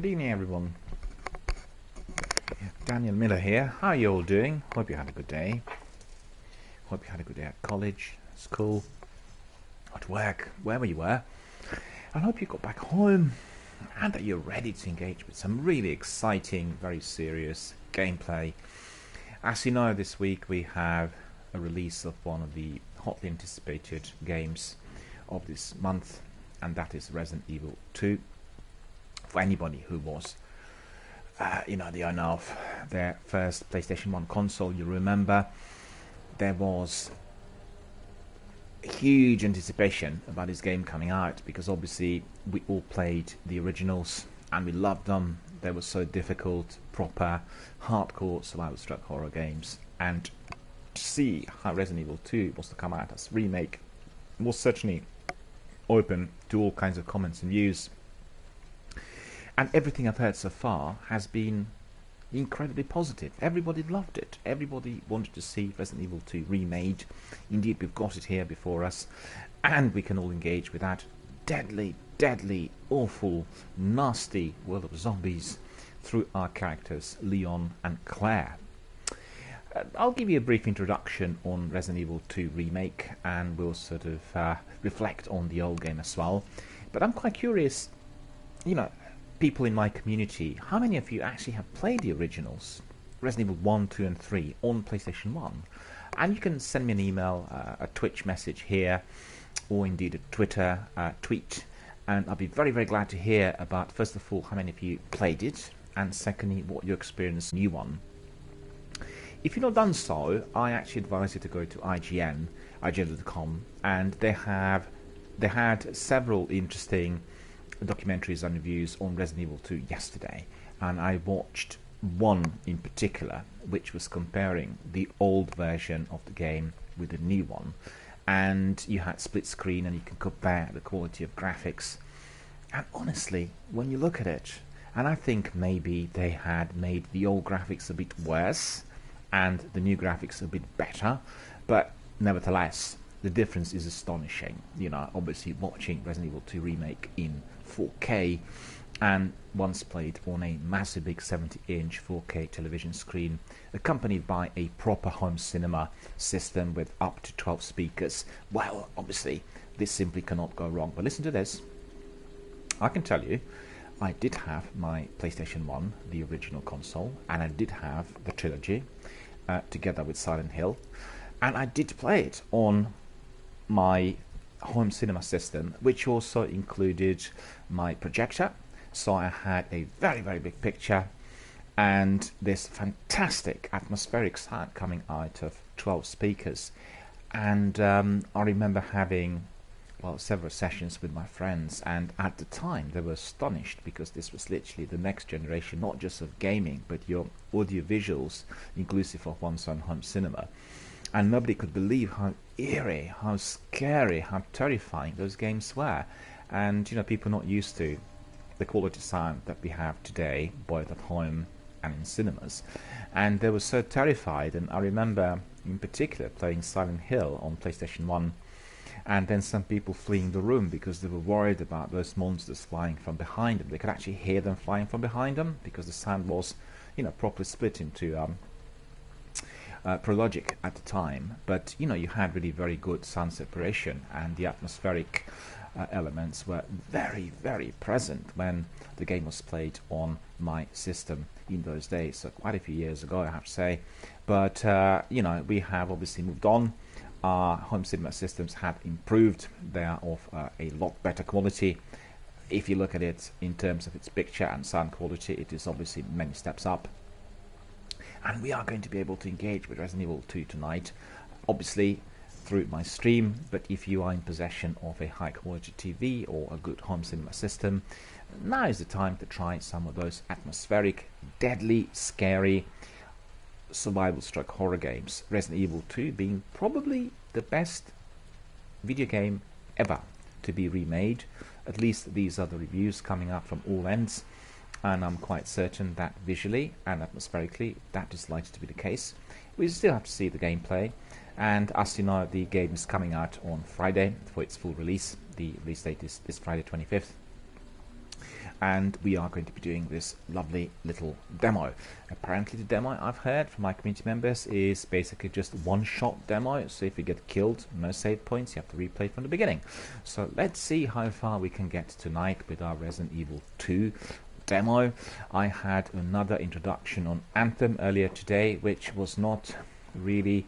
Good evening, everyone. Daniel Miller here. How are you all doing? Hope you had a good day. Hope you had a good day at college, school, at work, wherever you were. I hope you got back home and that you're ready to engage with some really exciting, very serious gameplay. As you know, this week we have a release of one of the hotly anticipated games of this month, and that is Resident Evil 2. For anybody who was the owner of their first PlayStation 1 console, you remember there was huge anticipation about this game coming out, because obviously we all played the originals and we loved them. They were so difficult, proper, hardcore survival-struck horror games, and to see how Resident Evil 2 was to come out as Remake was certainly open to all kinds of comments and views. And everything I've heard so far has been incredibly positive. Everybody loved it. Everybody wanted to see Resident Evil 2 remade. Indeed, we've got it here before us, and we can all engage with that deadly, deadly, awful, nasty world of zombies through our characters, Leon and Claire. I'll give you a brief introduction on Resident Evil 2 Remake, and we'll sort of reflect on the old game as well. But I'm quite curious, people in my community, how many of you actually have played the originals, Resident Evil 1, 2 and 3 on PlayStation 1? And you can send me an email, a Twitch message here, or indeed a Twitter tweet, and I'll be very, very glad to hear about, first of all, how many of you played it, and secondly, what your experience new one. If you've not done so, I actually advise you to go to IGN.com, and they had several interesting documentaries and reviews on Resident Evil 2 yesterday, and I watched one in particular which was comparing the old version of the game with the new one, and you had split screen and you can compare the quality of graphics. And honestly, when you look at it, and I think maybe they had made the old graphics a bit worse and the new graphics a bit better, but nevertheless the difference is astonishing. Obviously watching Resident Evil 2 Remake in 4K, and once played on a massive big 70-inch 4K television screen, accompanied by a proper home cinema system with up to 12 speakers. Well, obviously this simply cannot go wrong. But listen to this. I can tell you, I did have my PlayStation 1, the original console, and I did have the trilogy together with Silent Hill, and I did play it on my home cinema system, which also included my projector. So I had a very, very big picture and this fantastic atmospheric sound coming out of 12 speakers. And I remember having several sessions with my friends, and at the time they were astonished, because this was literally the next generation, not just of gaming, but your audio visuals inclusive of one's own home cinema. And nobody could believe how eerie, how scary, how terrifying those games were. And people not used to the quality sound that we have today, both at home and in cinemas. And they were so terrified. And I remember in particular playing Silent Hill on PlayStation 1, and then some people fleeing the room because they were worried about those monsters flying from behind them. They could actually hear them flying from behind them, because the sound was properly split into Prologic at the time. But you had really very good sound separation, and the atmospheric elements were very, very present when the game was played on my system in those days. So quite a few years ago, I have to say. But we have obviously moved on. Our home cinema systems have improved. They are of a lot better quality. If you look at it in terms of its picture and sound quality, it is obviously many steps up. And we are going to be able to engage with Resident Evil 2 tonight, obviously through my stream. But if you are in possession of a high quality TV or a good home cinema system, now is the time to try some of those atmospheric, deadly, scary survival-struck horror games. Resident Evil 2 being probably the best video game ever to be remade. At least these are the reviews coming up from all ends, and I'm quite certain that visually and atmospherically that is likely to be the case. We still have to see the gameplay, and as you know, the game is coming out on Friday for its full release. The release date is this Friday 25th. and we are going to be doing this lovely little demo. Apparently the demo I've heard from my community members is basically just one-shot demo, so if you get killed, no save points, you have to replay from the beginning. So let's see how far we can get tonight with our Resident Evil 2 demo. I had another introduction on Anthem earlier today, which was not really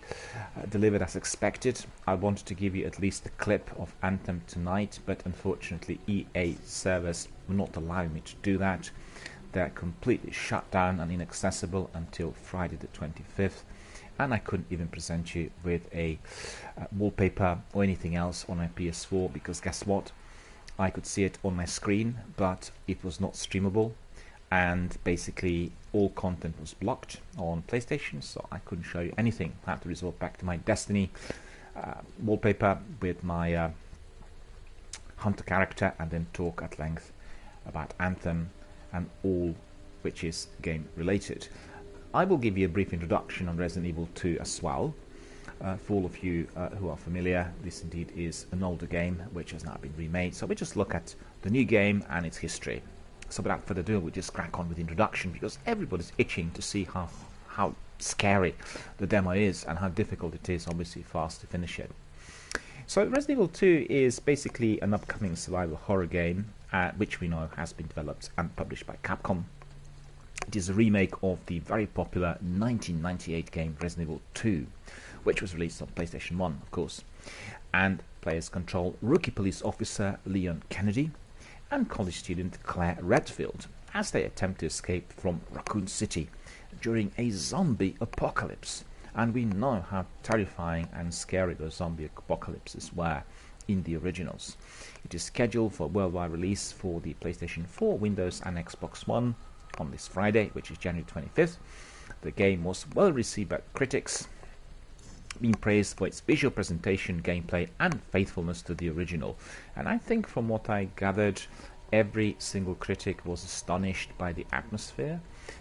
delivered as expected. I wanted to give you at least a clip of Anthem tonight, but unfortunately EA servers will not allow me to do that. They're completely shut down and inaccessible until Friday the 25th, and I couldn't even present you with a wallpaper or anything else on my PS4, because guess what, I could see it on my screen but it was not streamable, and basically all content was blocked on PlayStation, so I couldn't show you anything. I had to resort back to my Destiny wallpaper with my Hunter character, and then talk at length about Anthem and all which is game related. I will give you a brief introduction on Resident Evil 2 as well. For all of you who are familiar, this indeed is an older game which has now been remade, so we just look at the new game and its history. So without further ado, we'll just crack on with the introduction, because everybody's itching to see how scary the demo is and how difficult it is, obviously, for us to finish it. So Resident Evil 2 is basically an upcoming survival horror game, which we know has been developed and published by Capcom. It is a remake of the very popular 1998 game Resident Evil 2, which was released on PlayStation 1, of course. And players control rookie police officer Leon Kennedy and college student Claire Redfield as they attempt to escape from Raccoon City during a zombie apocalypse. And we know how terrifying and scary those zombie apocalypses were in the originals. It is scheduled for worldwide release for the PlayStation 4, Windows and Xbox One on this Friday, which is January 25th. The game was well received by critics, being praised for its visual presentation, gameplay and faithfulness to the original. And I think from what I gathered, every single critic was astonished by the atmosphere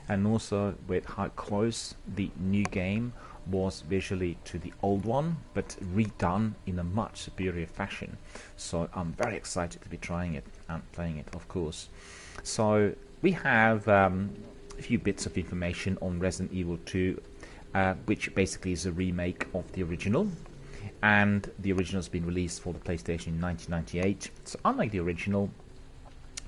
and also with how close the new game was visually to the old one, but redone in a much superior fashion. So I'm very excited to be trying it and playing it, of course. So we have a few bits of information on Resident Evil 2, which basically is a remake of the original, and the original has been released for the PlayStation in 1998. So unlike the original,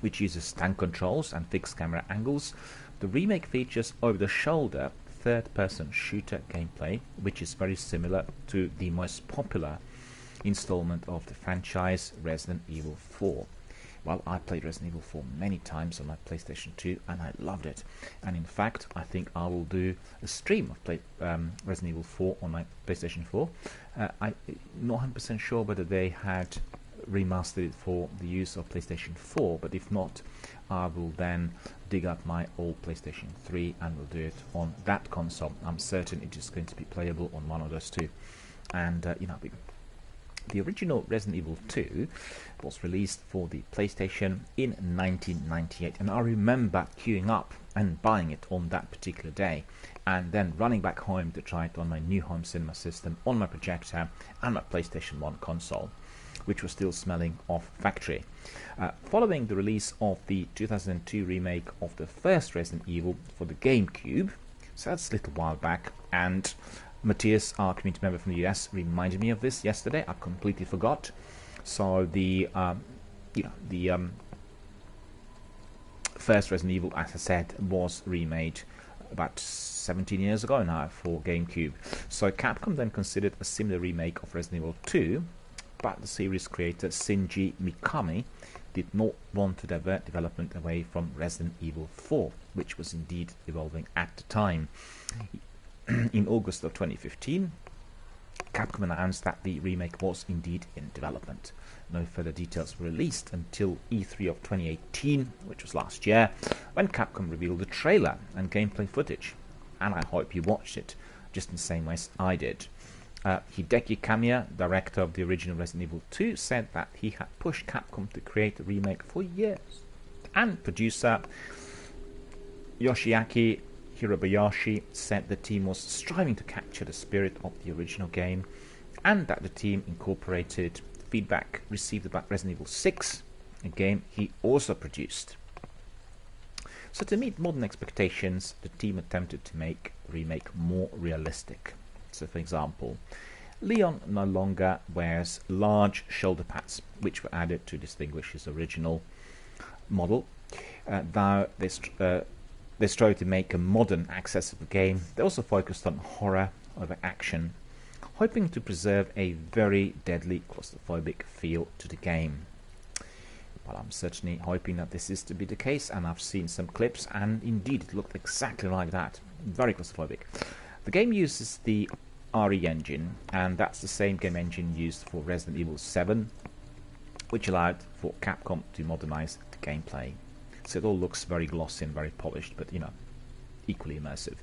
which uses stand controls and fixed camera angles, the remake features over-the-shoulder third-person shooter gameplay, which is very similar to the most popular installment of the franchise, Resident Evil 4. Well, I played Resident Evil 4 many times on my PlayStation 2 and I loved it. And in fact, I think I will do a stream of Resident Evil 4 on my PlayStation 4. I'm not 100% sure whether they had remastered it for the use of PlayStation 4, but if not, I will then dig up my old PlayStation 3 and will do it on that console. I'm certain it is going to be playable on one of those two. And, the original Resident Evil 2 was released for the PlayStation in 1998, and I remember queuing up and buying it on that particular day, and then running back home to try it on my new home cinema system, on my projector and my PlayStation 1 console, which was still smelling of factory. Following the release of the 2002 remake of the first Resident Evil for the GameCube, so that's a little while back, and Matthias, our community member from the US, reminded me of this yesterday. I completely forgot. So the first Resident Evil, as I said, was remade about 17 years ago now for GameCube. So Capcom then considered a similar remake of Resident Evil 2, but the series creator Shinji Mikami did not want to divert development away from Resident Evil 4, which was indeed evolving at the time. In August of 2015, Capcom announced that the remake was indeed in development. No further details were released until E3 of 2018, which was last year, when Capcom revealed the trailer and gameplay footage. And I hope you watched it, just in the same way as I did. Hideki Kamiya, director of the original Resident Evil 2, said that he had pushed Capcom to create a remake for years. And producer Yoshiaki Hirabayashi said the team was striving to capture the spirit of the original game, and that the team incorporated feedback received about Resident Evil 6, a game he also produced. So to meet modern expectations, the team attempted to make Remake more realistic. So for example, Leon no longer wears large shoulder pads, which were added to distinguish his original model. Though they strove to make a modern, accessible game, they also focused on horror over action, hoping to preserve a very deadly claustrophobic feel to the game. Well, I'm certainly hoping that this is to be the case, and I've seen some clips, and indeed it looked exactly like that. Very claustrophobic. The game uses the RE engine, and that's the same game engine used for Resident Evil 7, which allowed for Capcom to modernize the gameplay. So it all looks very glossy and very polished, but equally immersive.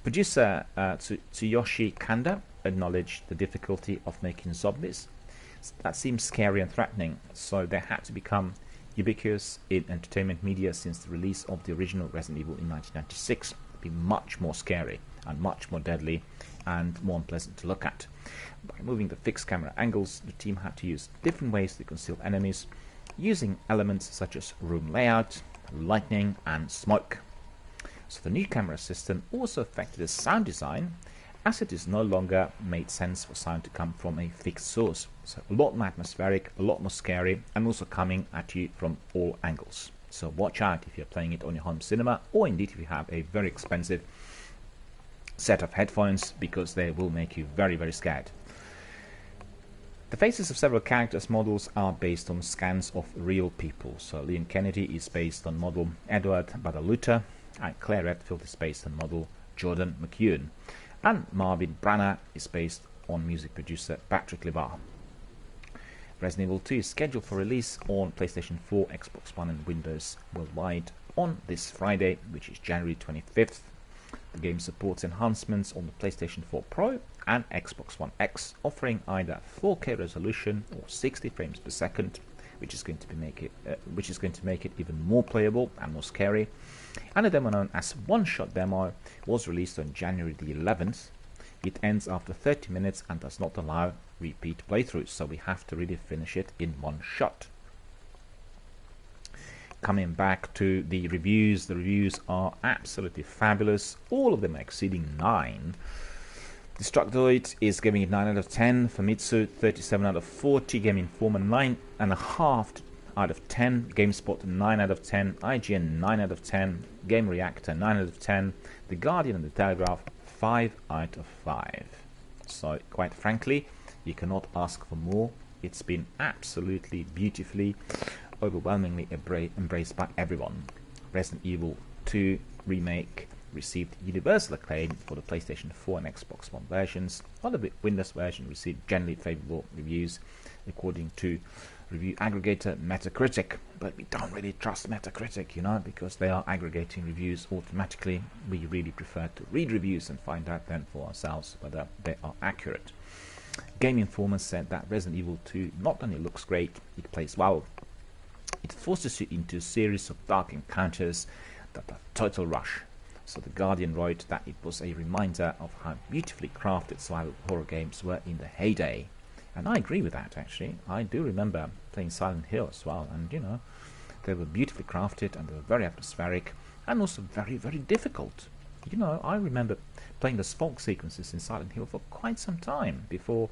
Producer Tsuyoshi Kanda acknowledged the difficulty of making zombies. That seems scary and threatening, so they had to become ubiquitous in entertainment media since the release of the original Resident Evil in 1996. It'd be much more scary and much more deadly and more unpleasant to look at. By moving the fixed camera angles, the team had to use different ways to conceal enemies, using elements such as room layout, lightning and smoke. So the new camera system also affected the sound design, as it is no longer made sense for sound to come from a fixed source. So a lot more atmospheric, a lot more scary, and also coming at you from all angles. So watch out if you're playing it on your home cinema, or indeed if you have a very expensive set of headphones, because they will make you very, very scared. The faces of several characters' models are based on scans of real people. So Leon Kennedy is based on model Edward Badaluta, and Claire Redfield is based on model Jordan McEwen, and Marvin Branagh is based on music producer Patrick Levar. Resident Evil 2 is scheduled for release on PlayStation 4, Xbox One and Windows worldwide on this Friday, which is January 25th. The game supports enhancements on the PlayStation 4 Pro and Xbox One X, offering either 4K resolution or 60 frames per second, which is going to make it even more playable and more scary. And a demo known as One Shot Demo was released on January the 11th. It ends after 30 minutes and does not allow repeat playthroughs, so we have to really finish it in one shot. Coming back to the reviews are absolutely fabulous. All of them are exceeding 9. Destructoid is giving it 9 out of 10. Famitsu 37 out of 40. Game Informer 9.5 out of 10. GameSpot 9 out of 10. IGN 9 out of 10. Game Reactor 9 out of 10. The Guardian and the Telegraph 5 out of 5. So quite frankly, you cannot ask for more. It's been absolutely beautifully, overwhelmingly embraced by everyone. Resident Evil 2 Remake received universal acclaim for the PlayStation 4 and Xbox One versions, while the Windows version received generally favourable reviews according to review aggregator Metacritic. But we don't really trust Metacritic, because they are aggregating reviews automatically. We really prefer to read reviews and find out then for ourselves whether they are accurate. Game Informer said that Resident Evil 2 not only looks great, it plays well. It forces you into a series of dark encounters that are total rush. So the Guardian wrote that it was a reminder of how beautifully crafted survival horror games were in the heyday. And I agree with that, actually. I do remember playing Silent Hill as well, and they were beautifully crafted and they were very atmospheric and also very, very difficult. I remember playing the folk sequences in Silent Hill for quite some time before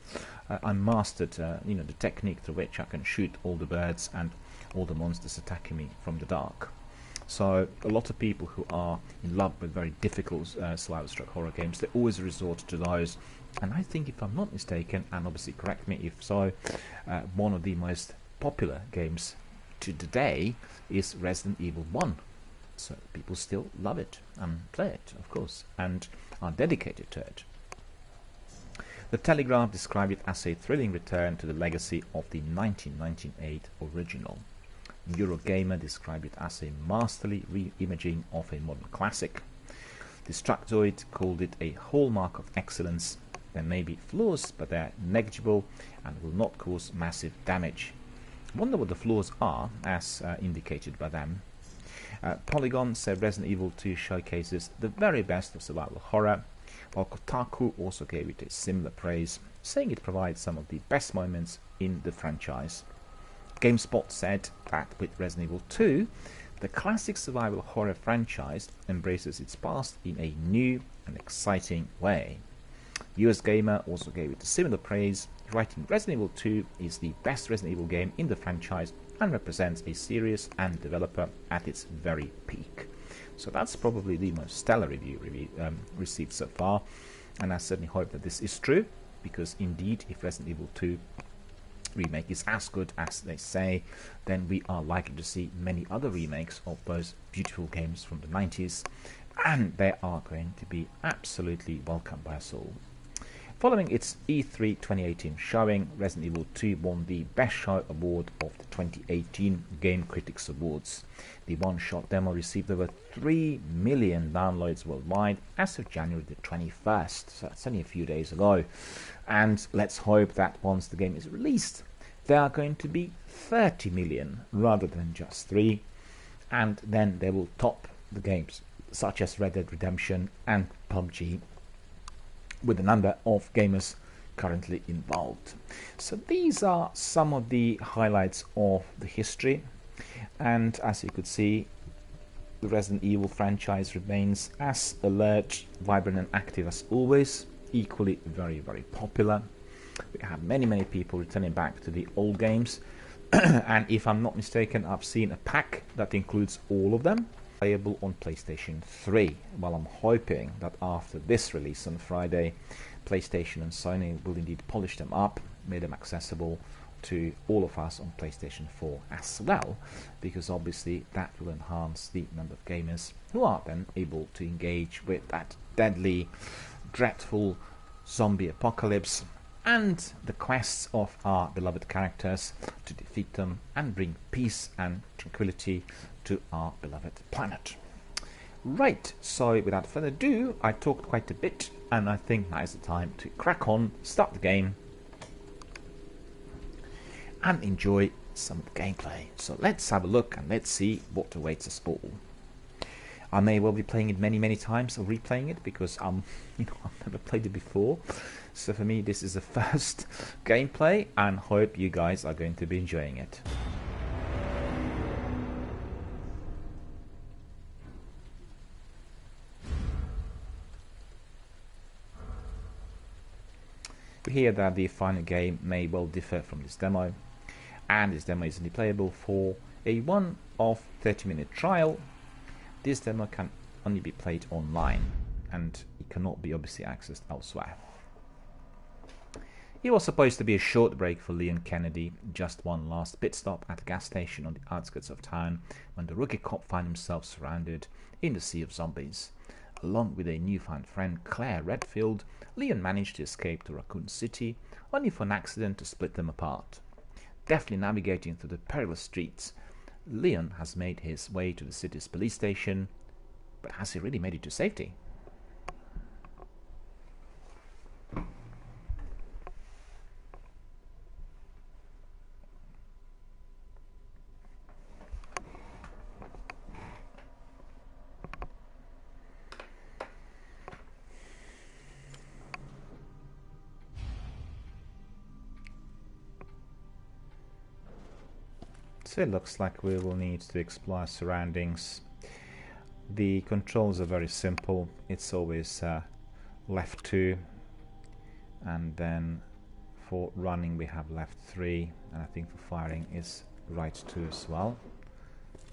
I mastered the technique through which I can shoot all the birds and all the monsters attacking me from the dark. So a lot of people who are in love with very difficult survival horror games, they always resort to those. And I think, if I'm not mistaken, and obviously correct me if so, one of the most popular games to today is Resident Evil 1. So people still love it and play it, of course, and are dedicated to it. The Telegraph described it as a thrilling return to the legacy of the 1998 original. Eurogamer described it as a masterly re-imaging of a modern classic. Destructoid called it a hallmark of excellence. There may be flaws, but they're negligible and will not cause massive damage. I wonder what the flaws are, as indicated by them. Polygon said Resident Evil 2 showcases the very best of survival horror, while Kotaku also gave it a similar praise, saying it provides some of the best moments in the franchise. GameSpot said that with Resident Evil 2, The classic survival horror franchise embraces its past in a new and exciting way. US Gamer also gave it similar praise, writing Resident Evil 2 is the best Resident Evil game in the franchise and represents a series and developer at its very peak. So that's probably the most stellar review received so far, and I certainly hope that this is true, because indeed if Resident Evil 2 Remake is as good as they say, then we are likely to see many other remakes of those beautiful games from the 90s, and they are going to be absolutely welcomed by us all. Following its E3 2018 showing, Resident Evil 2 won the Best Show award of the 2018 Game Critics Awards. The one-shot demo received over 3 million downloads worldwide as of January the 21st, so that's only a few days ago. And let's hope that once the game is released, there are going to be 30 million rather than just 3, and then they will top the games such as Red Dead Redemption and PUBG, with the number of gamers currently involved. So these are some of the highlights of the history, and as you could see, the Resident Evil franchise remains as alert, vibrant and active as always, equally very popular. We have many people returning back to the old games and if I'm not mistaken, I've seen a pack that includes all of them playable on PlayStation 3. Well, I'm hoping that after this release on Friday, PlayStation and Sony will indeed polish them up, make them accessible to all of us on PlayStation 4 as well, because obviously that will enhance the number of gamers who are then able to engage with that deadly, dreadful zombie apocalypse and the quests of our beloved characters to defeat them and bring peace and tranquility to our beloved planet. Right, so without further ado, I talked quite a bit, and I think now is the time to crack on, start the game, and enjoy some gameplay. So let's have a look and let's see what awaits us all. I may well be playing it many times or replaying it because I've never played it before. So for me, this is the first gameplay, and hope you guys are going to be enjoying it. We hear that the final game may well differ from this demo, and this demo is only playable for a one-off 30-minute trial. This demo can only be played online, and it cannot be obviously accessed elsewhere. It was supposed to be a short break for Leon Kennedy, just one last pit stop at a gas station on the outskirts of town, when the rookie cop found himself surrounded in the sea of zombies. Along with a newfound friend, Claire Redfield, Leon managed to escape to Raccoon City, only for an accident to split them apart. Deftly navigating through the perilous streets, Leon has made his way to the city's police station, but has he really made it to safety? So it looks like we will need to explore our surroundings. The controls are very simple. It's always left 2, and then for running we have left 3, and I think for firing is right 2 as well.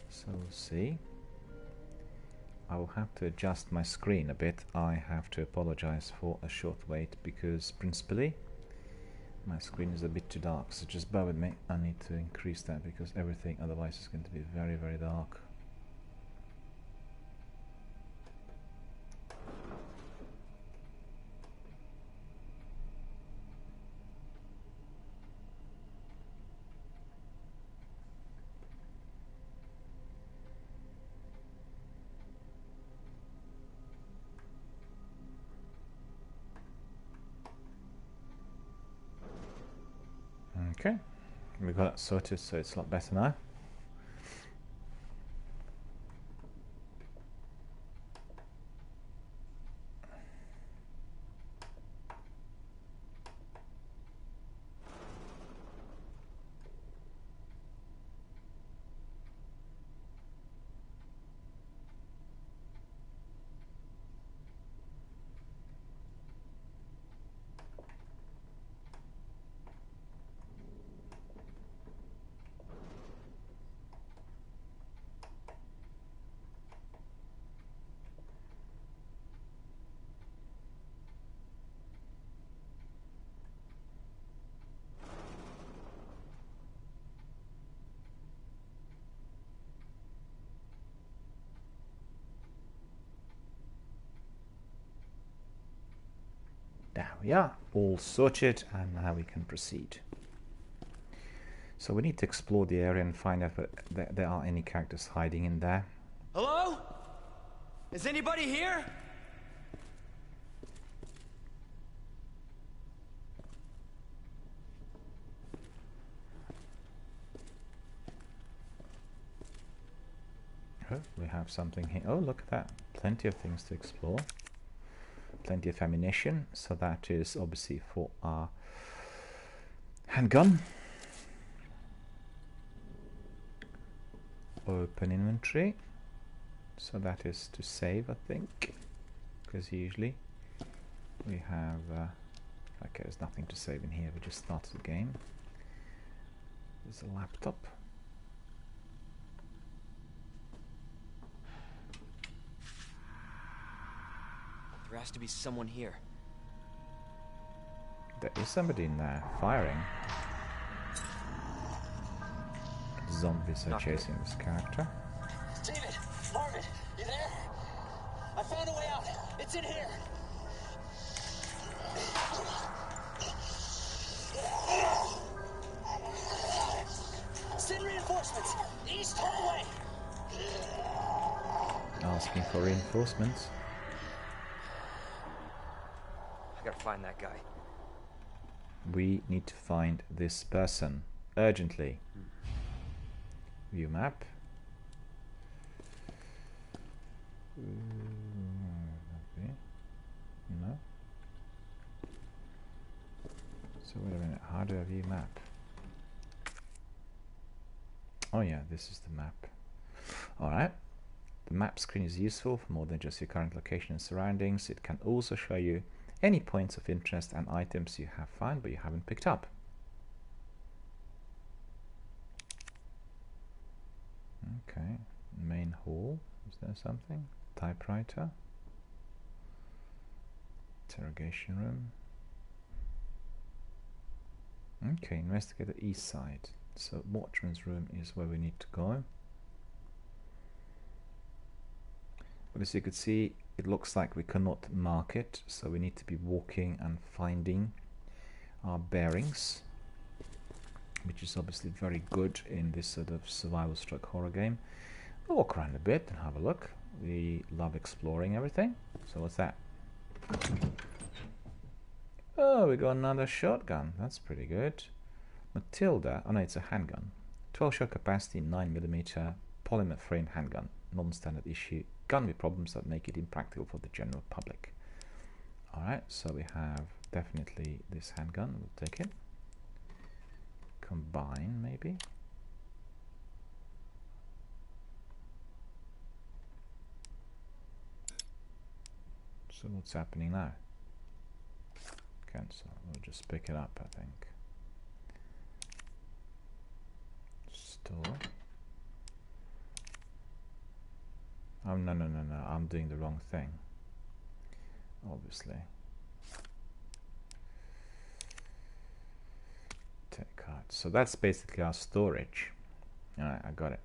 So we'll see. I will have to adjust my screen a bit. I have to apologize for a short wait because principally my screen is a bit too dark, so just bear with me. I need to increase that because everything otherwise is going to be very dark. Okay, we got that sorted, so it's a lot better now. There we are, all sorted, and now we can proceed. So we need to explore the area and find out if there are any characters hiding in there. Hello? Is anybody here? Oh, we have something here. Oh, look at that. Plenty of things to explore. Plenty of ammunition. So that is obviously for our handgun. Open inventory. So that is to save, I think. Because usually we have... okay, there's nothing to save in here. We just started the game. There's a laptop. There has to be someone here. There is somebody in there firing. Zombies are chasing this character. David, Marvin, you there? I found a way out. It's in here. Send reinforcements. East hallway. Asking for reinforcements. I gotta find that guy. We need to find this person urgently. View map. Okay. No. So wait a minute. How do I view map? Oh yeah, this is the map. All right. The map screen is useful for more than just your current location and surroundings. It can also show you any points of interest and items you have found but you haven't picked up. Okay, main hall. Is there something? Typewriter. Interrogation room. Okay, investigate the east side. So watchman's room is where we need to go. But as you could see, it looks like we cannot mark it, so we need to be walking and finding our bearings, which is obviously very good in this sort of survival stroke horror game. We'll walk around a bit and have a look. We love exploring everything. So what's that? Oh, we got another shotgun. That's pretty good. Matilda. Oh no, it's a handgun. 12 shot capacity, 9mm polymer frame handgun. Non-standard issue. Gun with problems that make it impractical for the general public. Alright, so we have definitely this handgun. We'll take it. Combine, maybe. So what's happening now? Cancel. We'll just pick it up, I think. Store. Oh, no, I'm doing the wrong thing. Obviously. Take card. So that's basically our storage. Alright, I got it.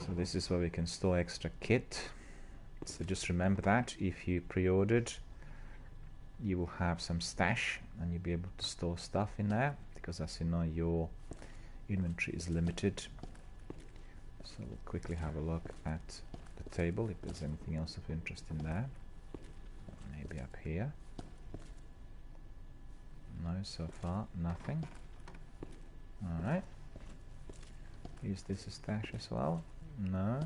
So this is where we can store extra kit. So just remember that if you pre-ordered, you will have some stash and you'll be able to store stuff in there, because as you know, your inventory is limited. So we'll quickly have a look at the table if there's anything else of interest in there. Maybe up here. No, so far nothing. Alright. Is this a stash as well? No.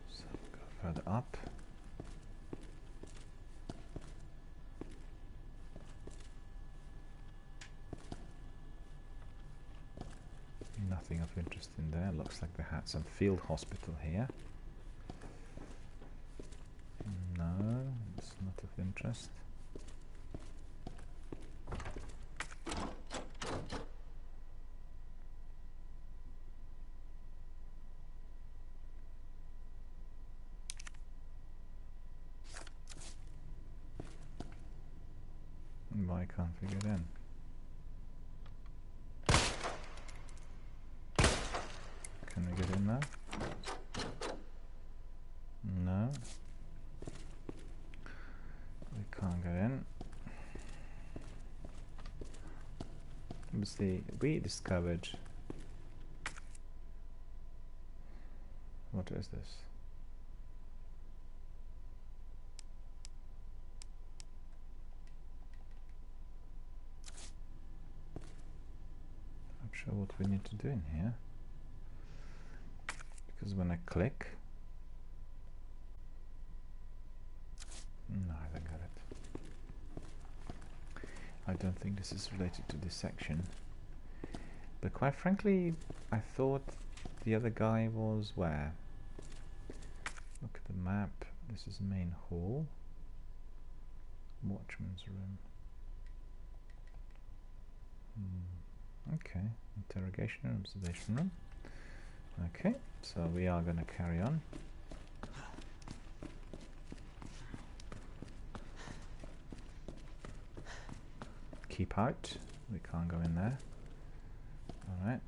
So go further up. Nothing of interest in there. Looks like they had some field hospital here. No, it's not of interest. Why can't we get in? Can we get in Obviously, we discovered... What is this? Not sure what we need to do in here. Because when I click... No, I don't get it. I don't think this is related to this section. But quite frankly, I thought the other guy was where? Look at the map. This is main hall. Watchman's room. Okay. Interrogation room, observation room. Okay, so we are going to carry on. Keep out. We can't go in there. Alright.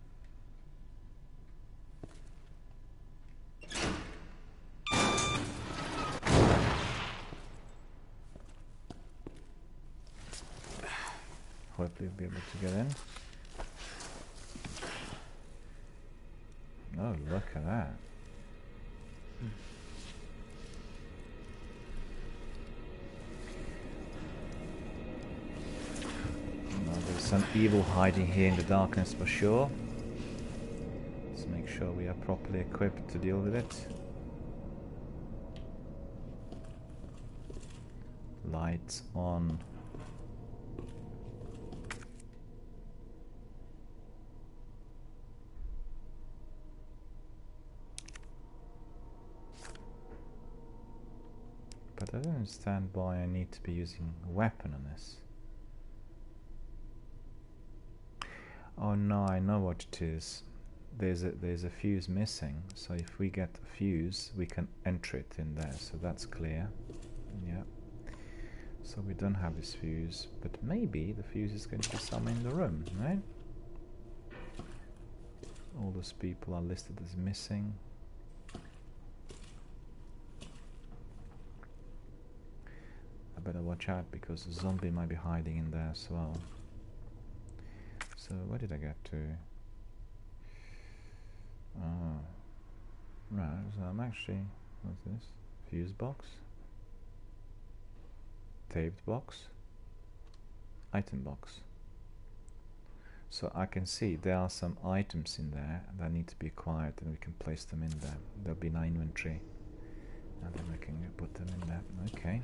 Hopefully we'll be able to get in. Oh, look at that. There's some evil hiding here in the darkness for sure. Let's make sure we are properly equipped to deal with it. Lights on. But I don't understand why I need to be using a weapon on this. Oh no, I know what it is. There's a fuse missing, so if we get a fuse, we can enter it in there, so that's clear. Yeah. So we don't have this fuse, but maybe the fuse is going to be somewhere in the room, right? All those people are listed as missing. I better watch out because a zombie might be hiding in there as well. So where did I get to? Oh, right. So I'm actually, what's this? Fuse box, taped box, item box. So I can see there are some items in there that need to be acquired, and we can place them in there. There'll be in our inventory, and then we can put them in there. Okay.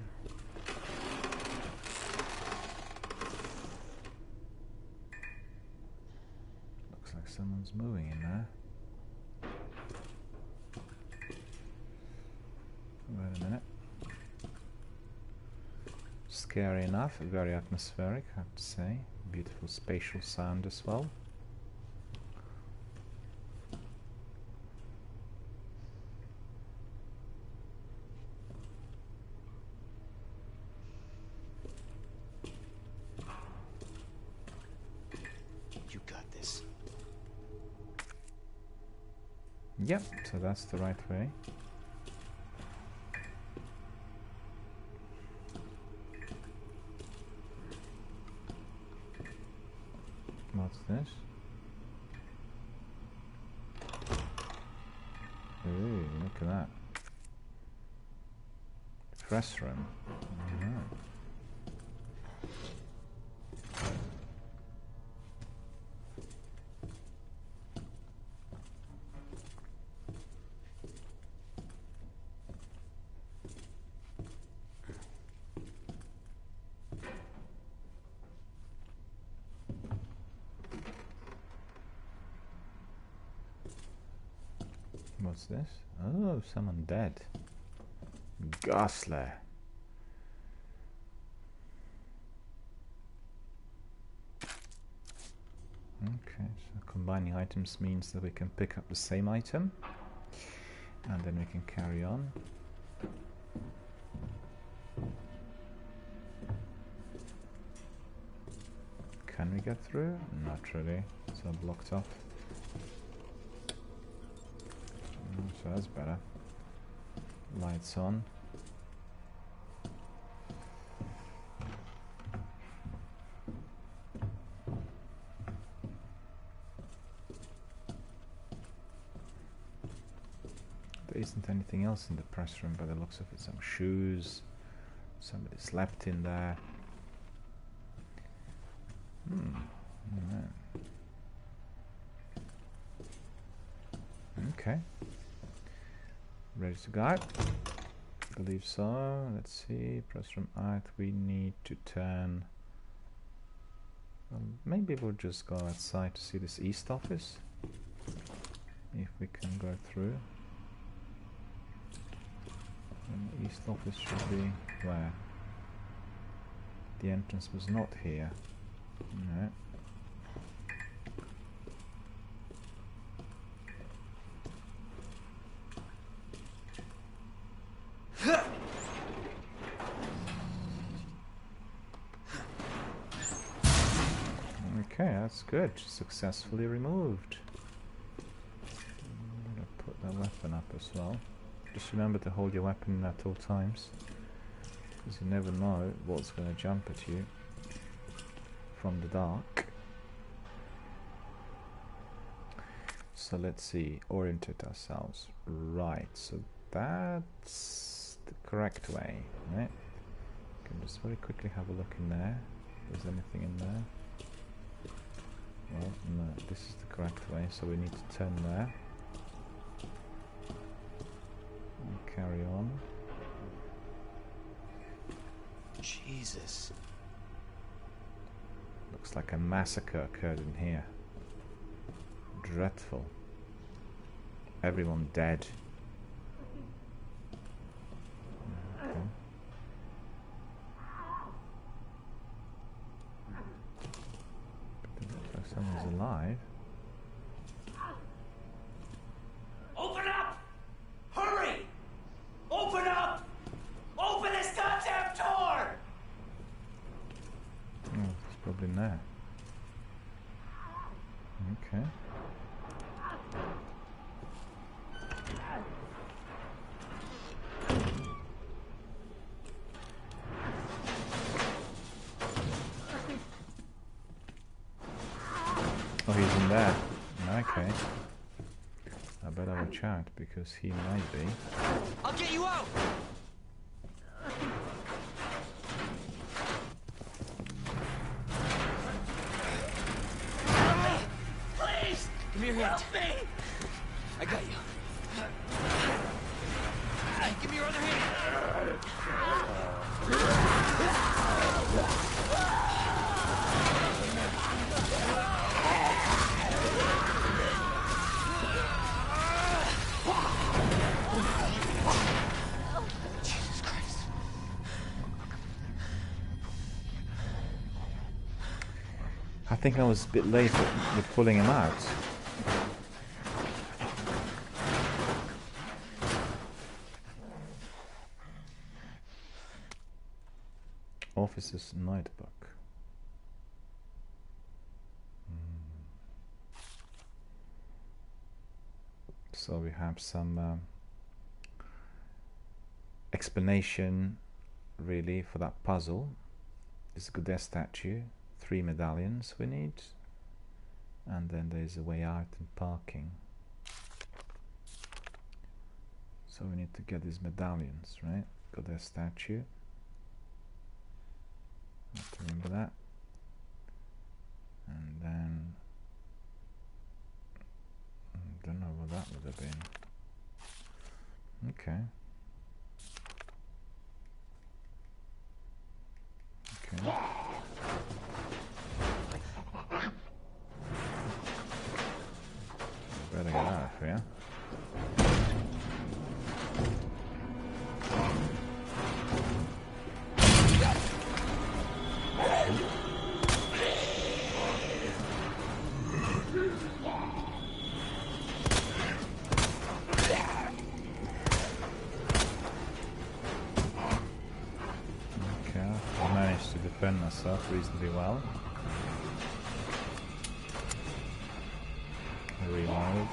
Like someone's moving in there. Wait a minute. Scary enough, very atmospheric, I have to say. Beautiful spatial sound as well. You got this. Yep, so that's the right way. What's this? Ooh, look at that. Press room. What's this? Oh, someone dead. Ghastly. Okay, so combining items means that we can pick up the same item and then we can carry on. Can we get through? Not really. It's all blocked off. So that's better. Lights on. There isn't anything else in the press room by the looks of it. Some shoes. Somebody slept in there. Okay. Ready to go? I believe so. Let's see. Press room out. We need to turn. Well, maybe we'll just go outside to see this east office. If we can go through. And the east office should be where? The entrance was not here. No. Okay, that's good. Successfully removed. I'm gonna put that weapon up as well. Just remember to hold your weapon at all times, because you never know what's going to jump at you from the dark. So let's see, orientate ourselves. Right, so that's the correct way, right? You can just very quickly have a look in there. If there's anything in there. Well, no, this is the correct way, so we need to turn there. And carry on. Jesus. Looks like a massacre occurred in here. Dreadful. Everyone dead. Okay. But it looks like someone's alive. Open up! Hurry! Open up! Open this goddamn door! Oh, it's probably in there. Okay. Oh, he's in there. Okay. I better watch out because he might be. I'll get you out! Please! Give me your hand. Help me! I got you. Give me your other hand. Jesus Christ. I think I was a bit late with pulling him out. Officer's notebook. So we have some explanation really for that puzzle. This Godet statue, 3 medallions we need, and then there's a way out and parking. So we need to get these medallions, right? Godet statue. Have to remember that. And then I don't know what that would have been. Okay. Okay. Better get out of here. Defend myself reasonably well. Reload.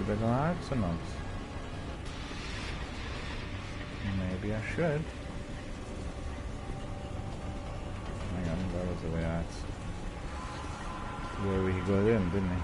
I go out or not? Maybe I should. Hang on, that was the way out. Where he got in, didn't he?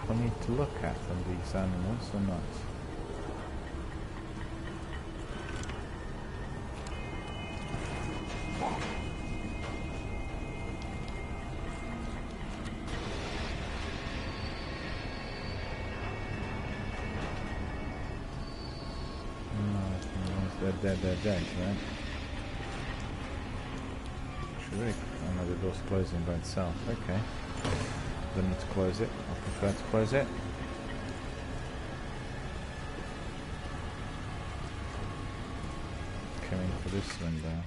Funny to look at on these animals or not? No, they're dead, right? Should we? Oh no, the door's closing by itself. Okay. Don't need to close it. I prefer to close it. Coming for this window.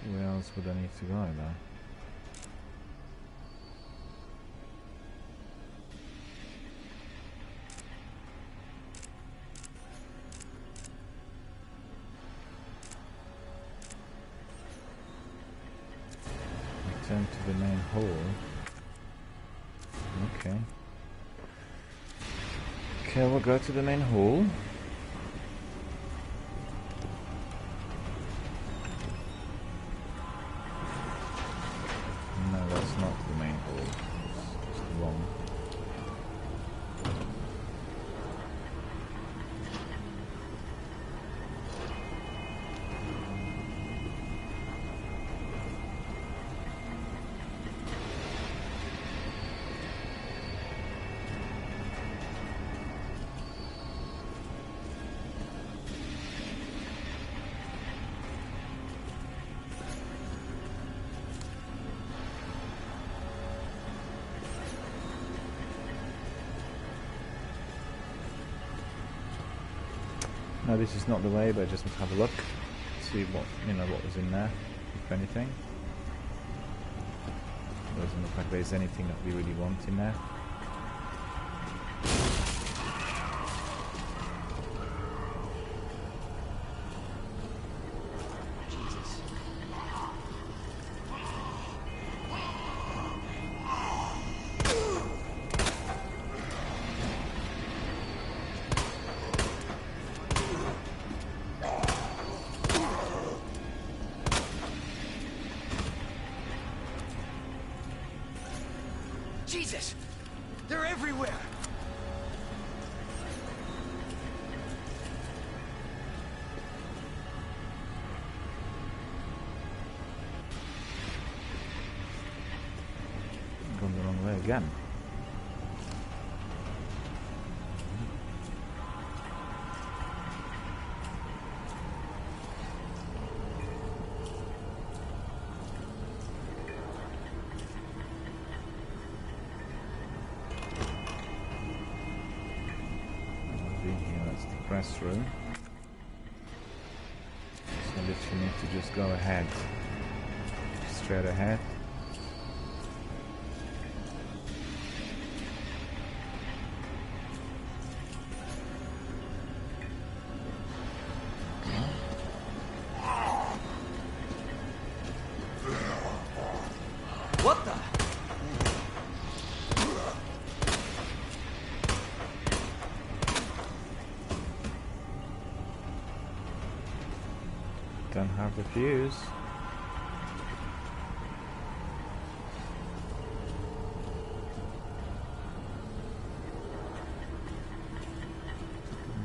Where else would I need to go though? Return to the main hall. Okay. Okay, we'll go to the main hall. No, this is not the way, but I just want to have a look, see what what was in there, if anything. Doesn't look like there's anything that we really want in there. Jesus! They're everywhere! Gone the wrong way again. Press room. So literally need to just go ahead, straight ahead. What the? Don't have the fuse.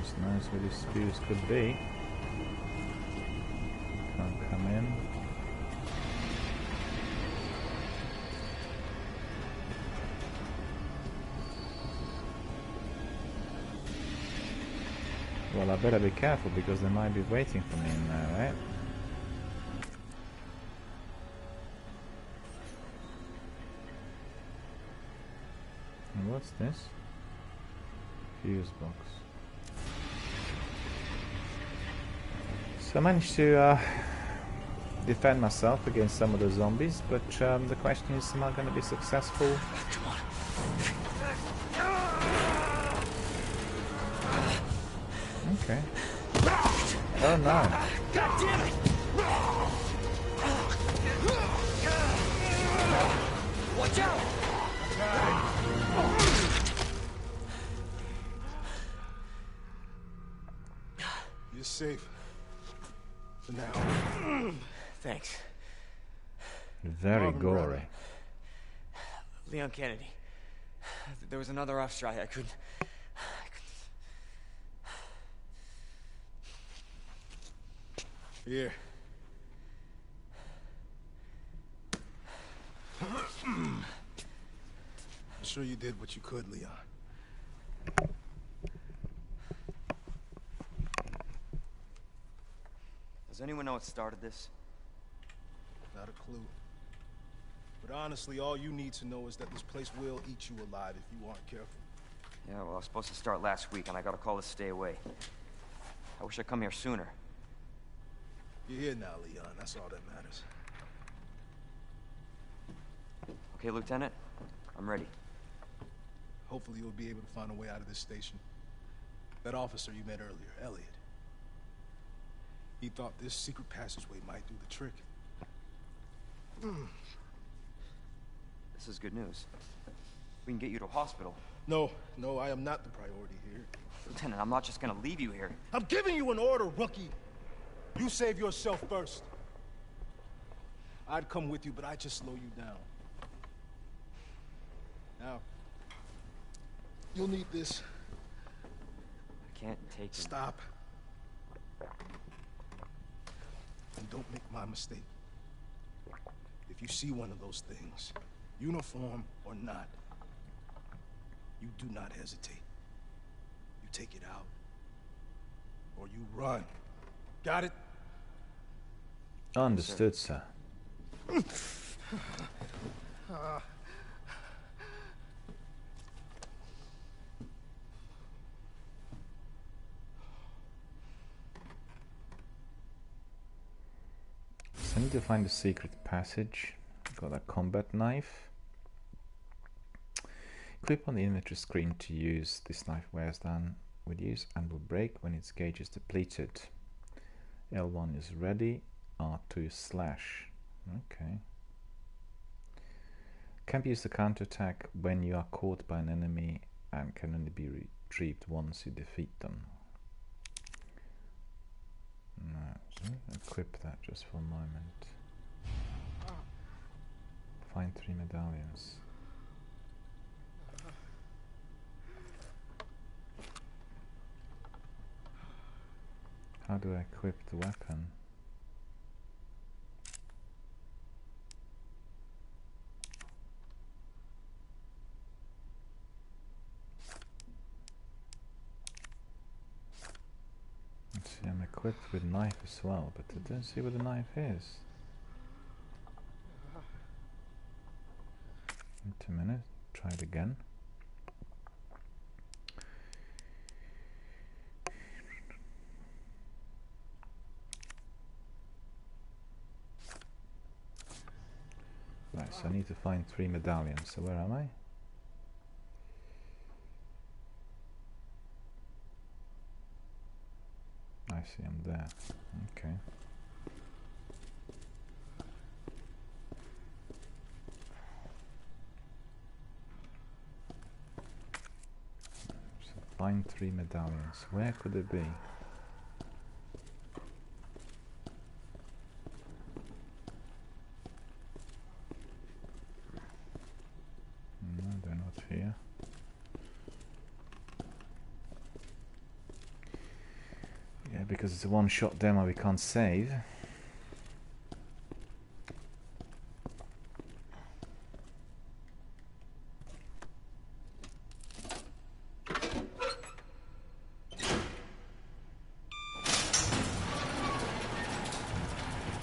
It's nice where this fuse could be. Can't come in. Well, I better be careful because they might be waiting for me in there, right? And what's this? Fuse box. So I managed to defend myself against some of the zombies, but the question is, am I going to be successful? Come on. Okay. Oh no. God damn it! Watch out! You're safe. For now. Thanks. Very Marvin gory. Bradley. Leon Kennedy. There was another off strike. I couldn't... Here. I'm sure you did what you could, Leon. Does anyone know what started this? Not a clue. But honestly, all you need to know is that this place will eat you alive if you aren't careful. Yeah, well, I was supposed to start last week, and I got a call to stay away. I wish I'd come here sooner. You're here now, Leon. That's all that matters. Okay, Lieutenant? I'm ready. Hopefully you'll be able to find a way out of this station. That officer you met earlier, Elliot. He thought this secret passageway might do the trick. This is good news. We can get you to a hospital. No, I am not the priority here. Lieutenant, I'm not just gonna leave you here. I'm giving you an order, rookie. You save yourself first. I'd come with you, but I'd just slow you down. Now, you'll need this. I can't take it. Stop. And don't make my mistake. If you see one of those things, uniform or not, you do not hesitate. You take it out, or you run. Got it? Understood, sir. So I need to find a secret passage. Got a combat knife. Clip on the inventory screen to use. This knife wears down with use and will break when its gauge is depleted. L1 is ready. R2 is slash. Okay. Can be used to counterattack when you are caught by an enemy and can only be retrieved once you defeat them. No, so equip that just for a moment. Find 3 medallions. How do I equip the weapon? Let's see, I'm equipped with knife as well, but I don't see what the knife is. Wait a minute, try it again. Right, so I need to find 3 medallions. So where am I? I see, I'm there. Okay. So find 3 medallions. Where could it be? because it's a one-shot demo, we can't save.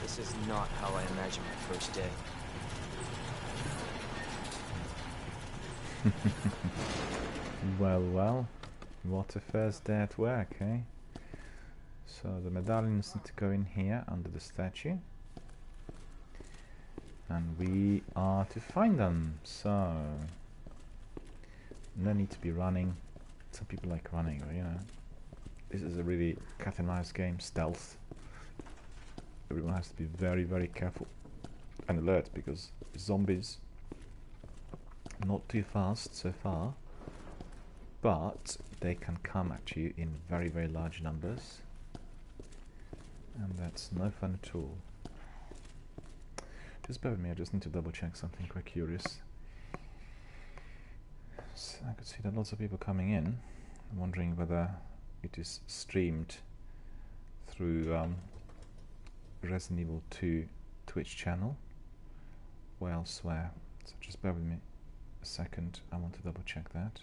This is not how I imagined my first day. Well, well, what a first day at work, eh? So the medallions need to go in here under the statue, and we are to find them. So no need to be running. Some people like running, but you know, this is a really cat and mouse game, stealth. Everyone has to be very, very careful and alert because zombies not too fast so far, but they can come at you in very, very large numbers, and that's no fun at all. Just bear with me, I just need to double check something quite curious. So I could see that lots of people coming in. I'm wondering whether it is streamed through Resident Evil 2 Twitch channel or elsewhere. So just bear with me a second, I want to double check that.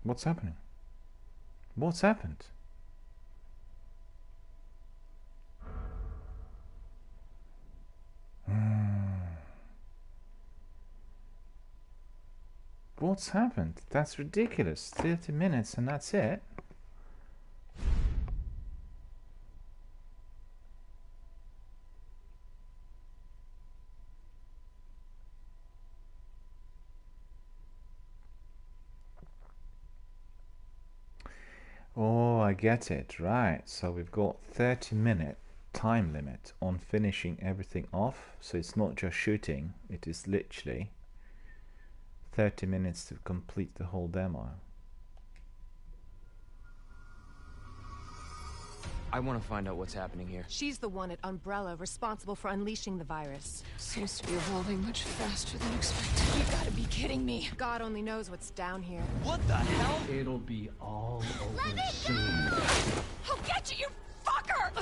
What's happening? What's happened? What's happened? That's ridiculous. 30 minutes and that's it? Oh, I get it. Right. So we've got 30-minute time limit on finishing everything off. So it's not just shooting. It is literally 30 minutes to complete the whole demo. I want to find out what's happening here. She's the one at Umbrella responsible for unleashing the virus. Seems to be evolving much faster than expected. You gotta be kidding me. God only knows what's down here. What the hell? It'll be all over soon. I'll get you, you fucker!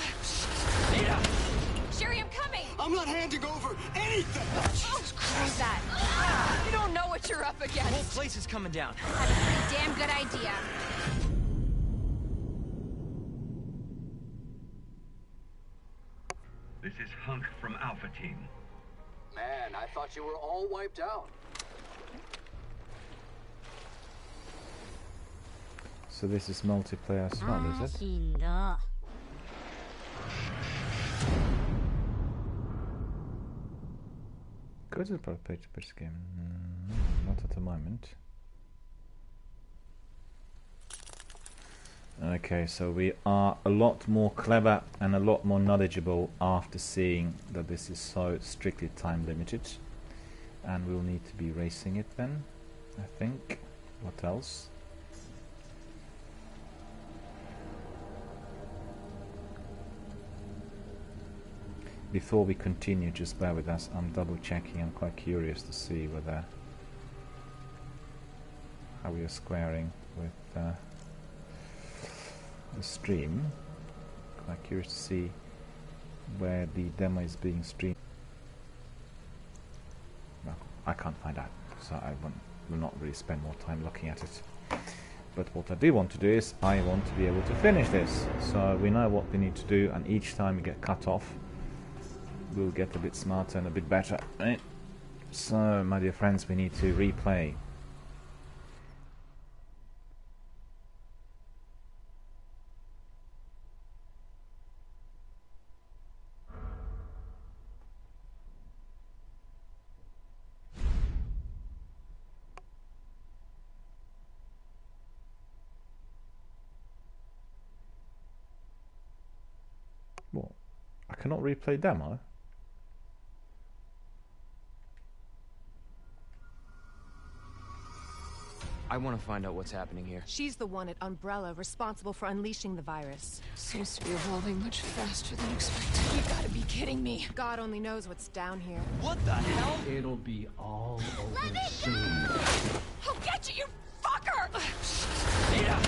Ada! Sherry, I'm coming! I'm not handing over anything! Jesus Christ! That. You don't know what you're up The against. whole place is coming down. Had a pretty damn good idea. This is Hunk from Alpha Team. Man, I thought you were all wiped out. So this is multiplayer as well, is it? Go to the page to purchase game. No, not at the moment. Okay, so we are a lot more clever and a lot more knowledgeable after seeing that this is so strictly time limited, and we'll need to be racing it then, I think. What else? Before we continue, just bear with us, I'm double checking. I'm quite curious to see whether how we are squaring with the stream. Quite curious to see where the demo is being streamed. Well, I can't find out, so I will not really spend more time looking at it. But what I do want to do is I want to be able to finish this. So we know what we need to do, and each time we get cut off, we'll get a bit smarter and a bit better. Right? So, my dear friends, we need to replay. What? I cannot replay demo? I want to find out what's happening here. She's the one at Umbrella responsible for unleashing the virus. Seems to be evolving much faster than expected. You gotta be kidding me. God only knows what's down here. What the hell? It'll be all over soon. I'll get you, you fucker! Ada!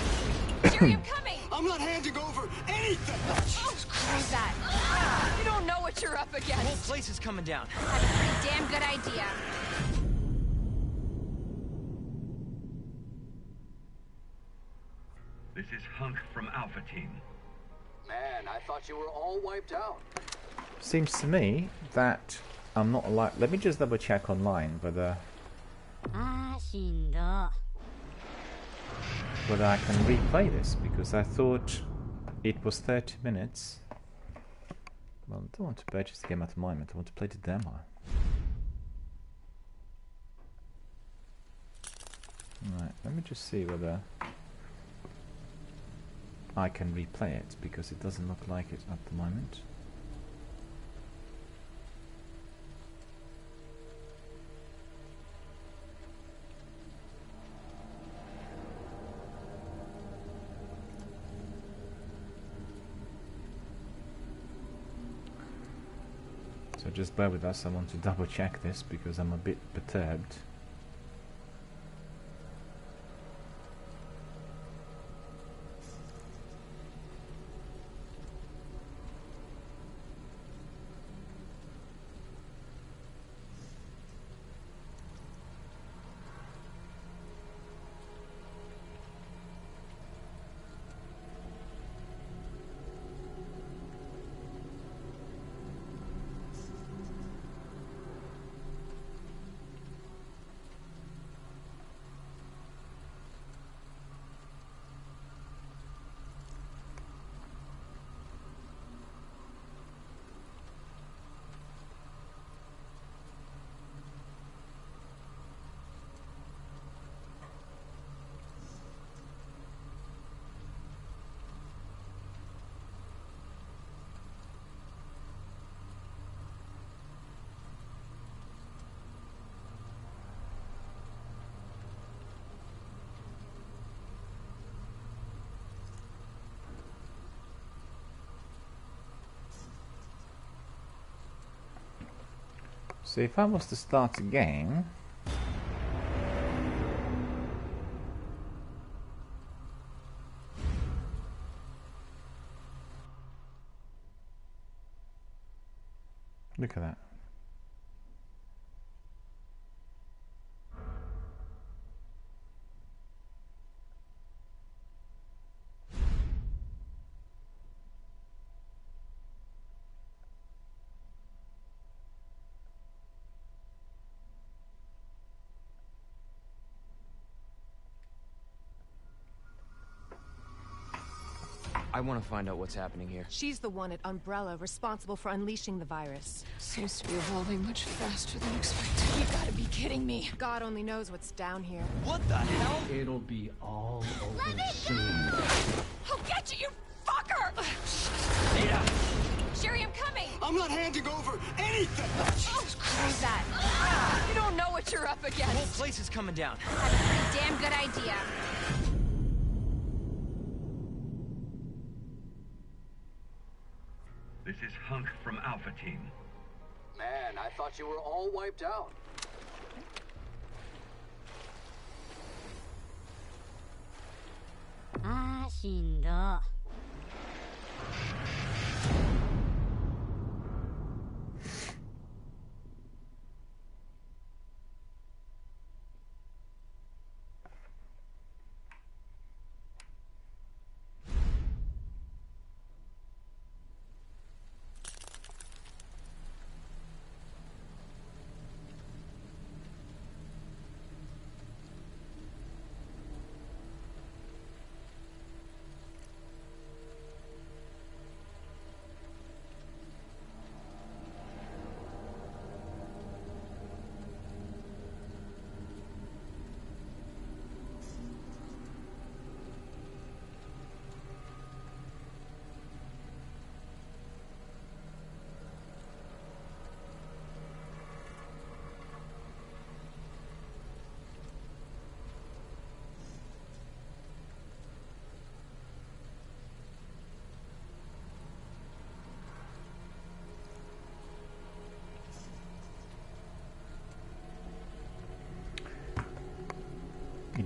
Jerry, I'm coming! I'm not handing over anything! Who's that? You don't know what you're up The whole against. place is coming down. Had a pretty damn good idea. This is Hunk from Alpha Team. Man, I thought you were all wiped out. Seems to me that I'm not allowed. Let me just double check online whether I can replay this, because I thought it was 30 minutes. Well, I don't want to purchase the game at the moment. I want to play the demo. Right, let me just see whether I can replay it, because it doesn't look like it at the moment. So just bear with us, I want to double check this because I'm a bit perturbed. So if I was to start again, look at that. I want to find out what's happening here. She's the one at Umbrella responsible for unleashing the virus. Seems to be evolving much faster than expected. You gotta be kidding me. God only knows what's down here. What the hell? It'll be all over soon. I'll get you, you fucker! Ada! Jerry, I'm coming! I'm not handing over anything! Who's that? You don't know what you're up The whole against. place is coming down. Had a pretty damn good idea. This is Hunk from Alpha Team. Man, I thought you were all wiped out.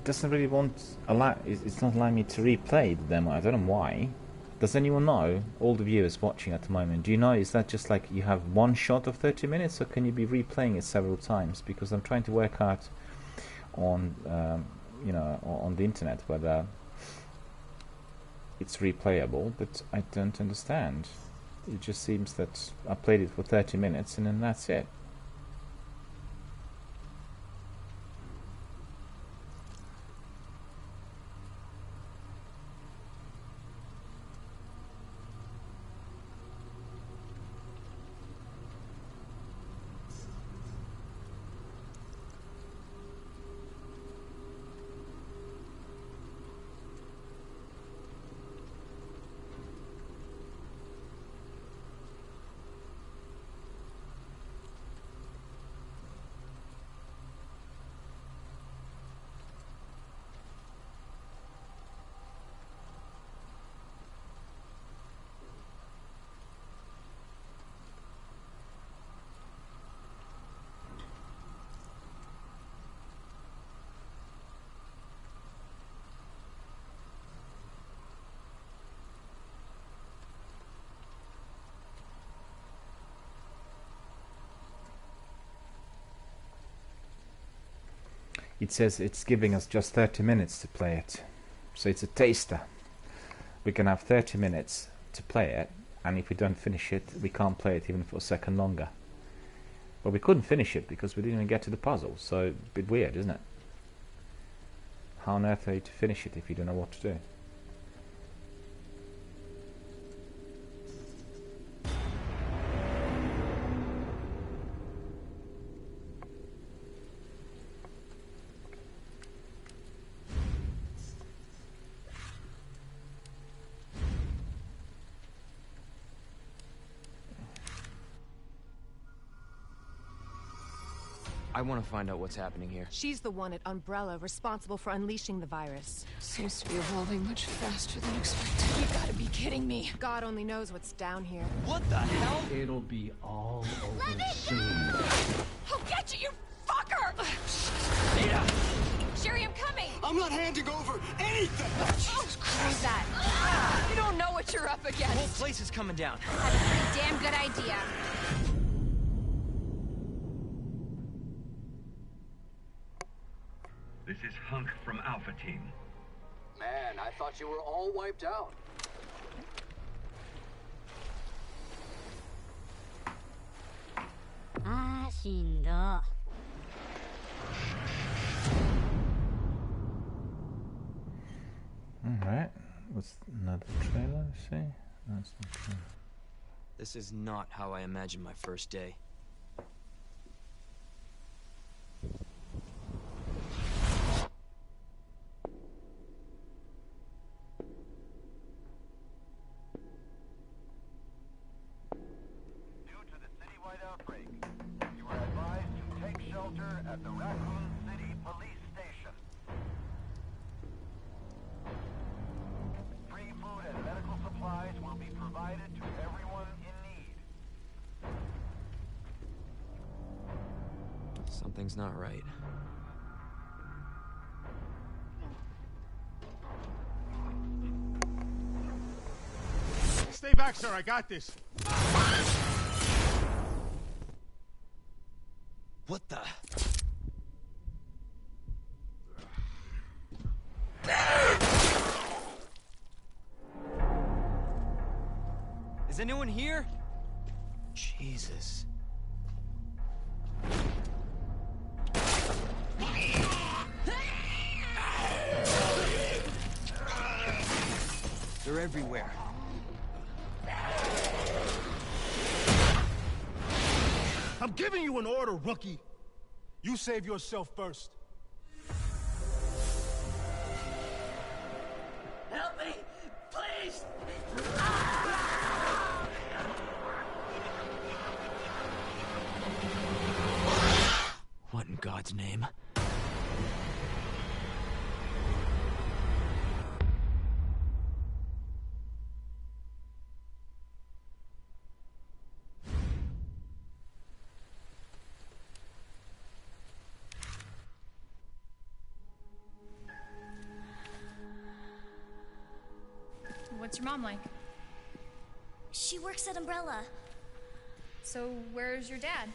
doesn't really it's not allowing me to replay the demo. I don't know why. Does anyone know, all the viewers watching at the moment, do you know, is that just like you have one shot of 30 minutes, or can you be replaying it several times? Because I'm trying to work out on on the internet whether it's replayable, but I don't understand. It just seems that I played it for 30 minutes and then that's it. It says it's giving us just 30 minutes to play it. So it's a taster. We can have 30 minutes to play it, and if we don't finish it, we can't play it even for a second longer. But we couldn't finish it because we didn't even get to the puzzle, so it's a bit weird, isn't it? How on earth are you to finish it if you don't know what to do? I want to find out what's happening here. She's the one at Umbrella responsible for unleashing the virus. Seems to be evolving much faster than expected. You gotta be kidding me. God only knows what's down here. What the hell? It'll be all over soon. I'll get you, you fucker! Ada! Sherry, I'm coming! I'm not handing over anything! Oh, who's that? You don't know what you're up The whole against. place is coming down. Have a pretty damn good idea. This is Hunk from Alpha Team. Man, I thought you were all wiped out. Alright, what's another trailer? See? That's not true. This is not how I imagined my first day. At the Raccoon City Police Station. Free food and medical supplies will be provided to everyone in need. Something's not right. Stay back, sir. I got this. What the? Is anyone here? Jesus. They're everywhere. I'm giving you an order, rookie. You save yourself first. Help me! Please! What in God's name? What's your mom like? She works at Umbrella. So where's your dad?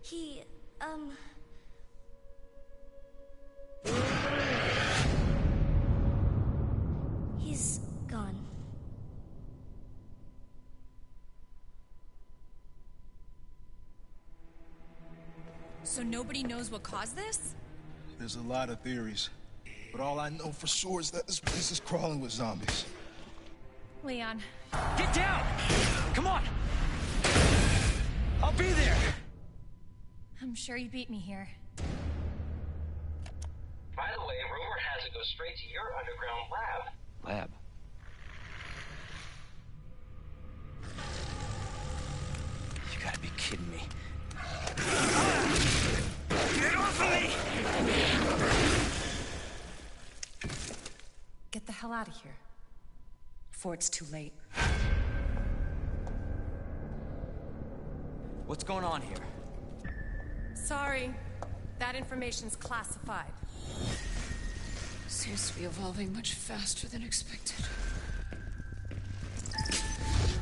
He's gone. So nobody knows what caused this? There's a lot of theories, but all I know for sure is that this place is crawling with zombies. Leon. Get down! Come on! I'll be there! I'm sure you beat me here. By the way, rumor has it goes straight to your underground lab. Lab? You gotta be kidding me. Get off of me! Get the hell out of here. Before it's too late. What's going on here? Sorry. That information's classified. Seems to be evolving much faster than expected.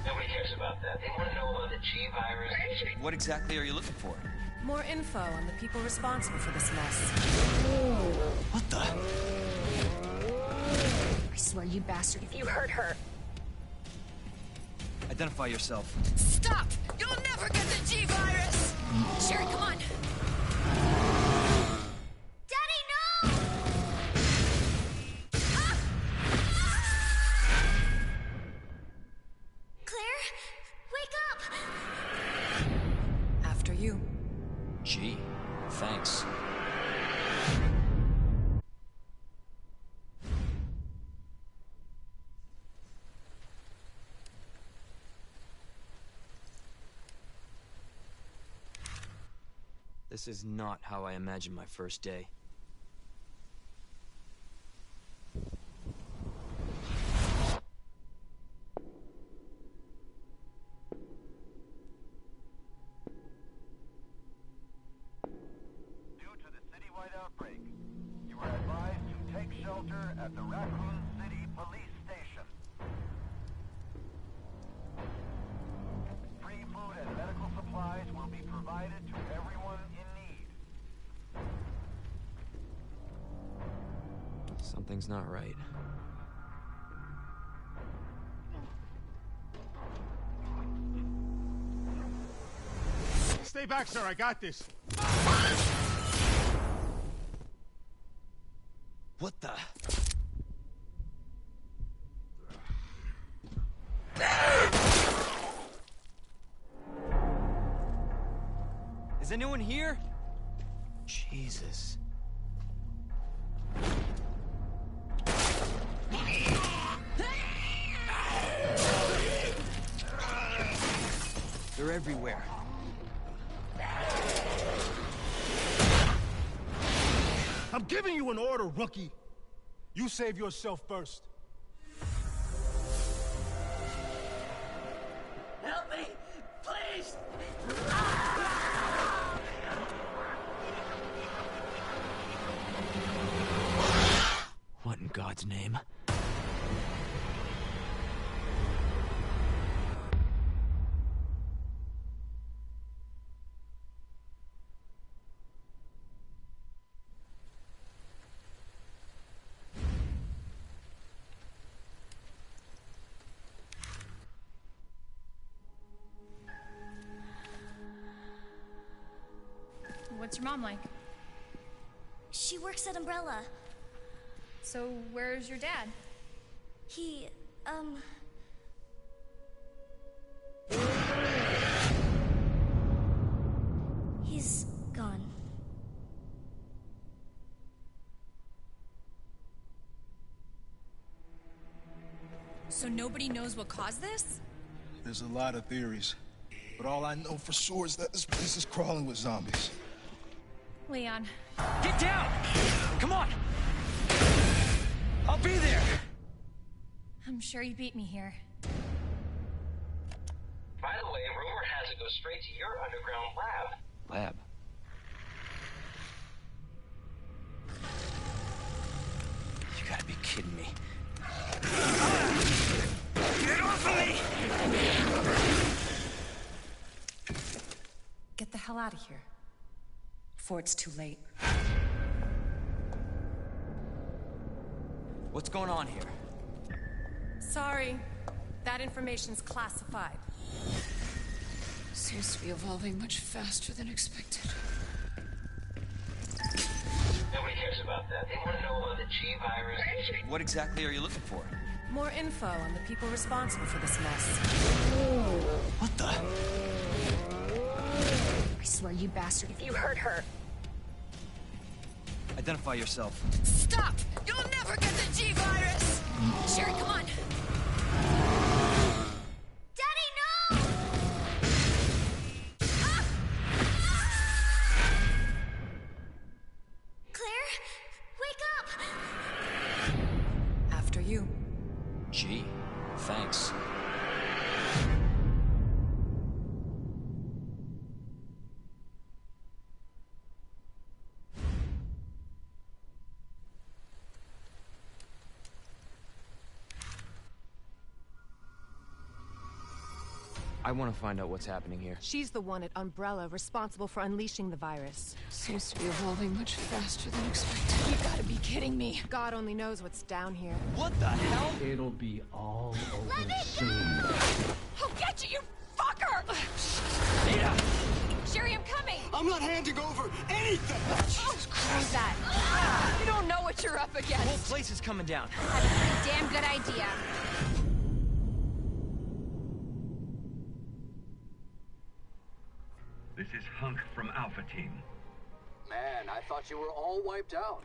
Nobody cares about that. They want to know about the G virus. What exactly are you looking for? More info on the people responsible for this mess. What the? I swear, you bastard, if you hurt her. Identify yourself. Stop! You'll never get the G virus! Sherry, come on! Daddy, no! Claire, wake up! After you. Gee, thanks. This is not how I imagined my first day. Due to the citywide outbreak, you are advised to take shelter at the Raccoon City Police Station. Free food and medical supplies will be provided to everyone in need. Something's not right. Stay back, sir. I got this. What the? Is anyone here? Jesus. They're everywhere. I'm giving you an order, rookie. You save yourself first. Help me! Please! What in God's name? What's your mom like? She works at Umbrella. So where's your dad? He's gone. So nobody knows what caused this? There's a lot of theories, but all I know for sure is that this place is crawling with zombies. Leon. Get down! Come on! I'll be there! I'm sure you beat me here. By the way, rumor has it goes straight to your underground lab. Lab? You gotta be kidding me. Get the hell out of here. Before it's too late. What's going on here? Sorry. That information's classified. Seems to be evolving much faster than expected. Nobody cares about that. They want to know about the G virus. What exactly are you looking for? More info on the people responsible for this mess. What the? I swear, you bastard, if you hurt her. Identify yourself. Stop! You'll never get the G virus! Sherry, come on! Daddy, no! Claire, wake up! After you. Gee, thanks. I want to find out what's happening here. She's the one at Umbrella responsible for unleashing the virus. Seems to be evolving much faster than expected. You gotta be kidding me. God only knows what's down here. What the hell? It'll be all over soon. I'll get you, you fucker! Ada! Sherry, I'm coming! I'm not handing over anything! Oh, screw that. You don't know what you're up The whole against. place is coming down. That's a pretty damn good idea. This is Hunk from Alpha Team. Man, I thought you were all wiped out.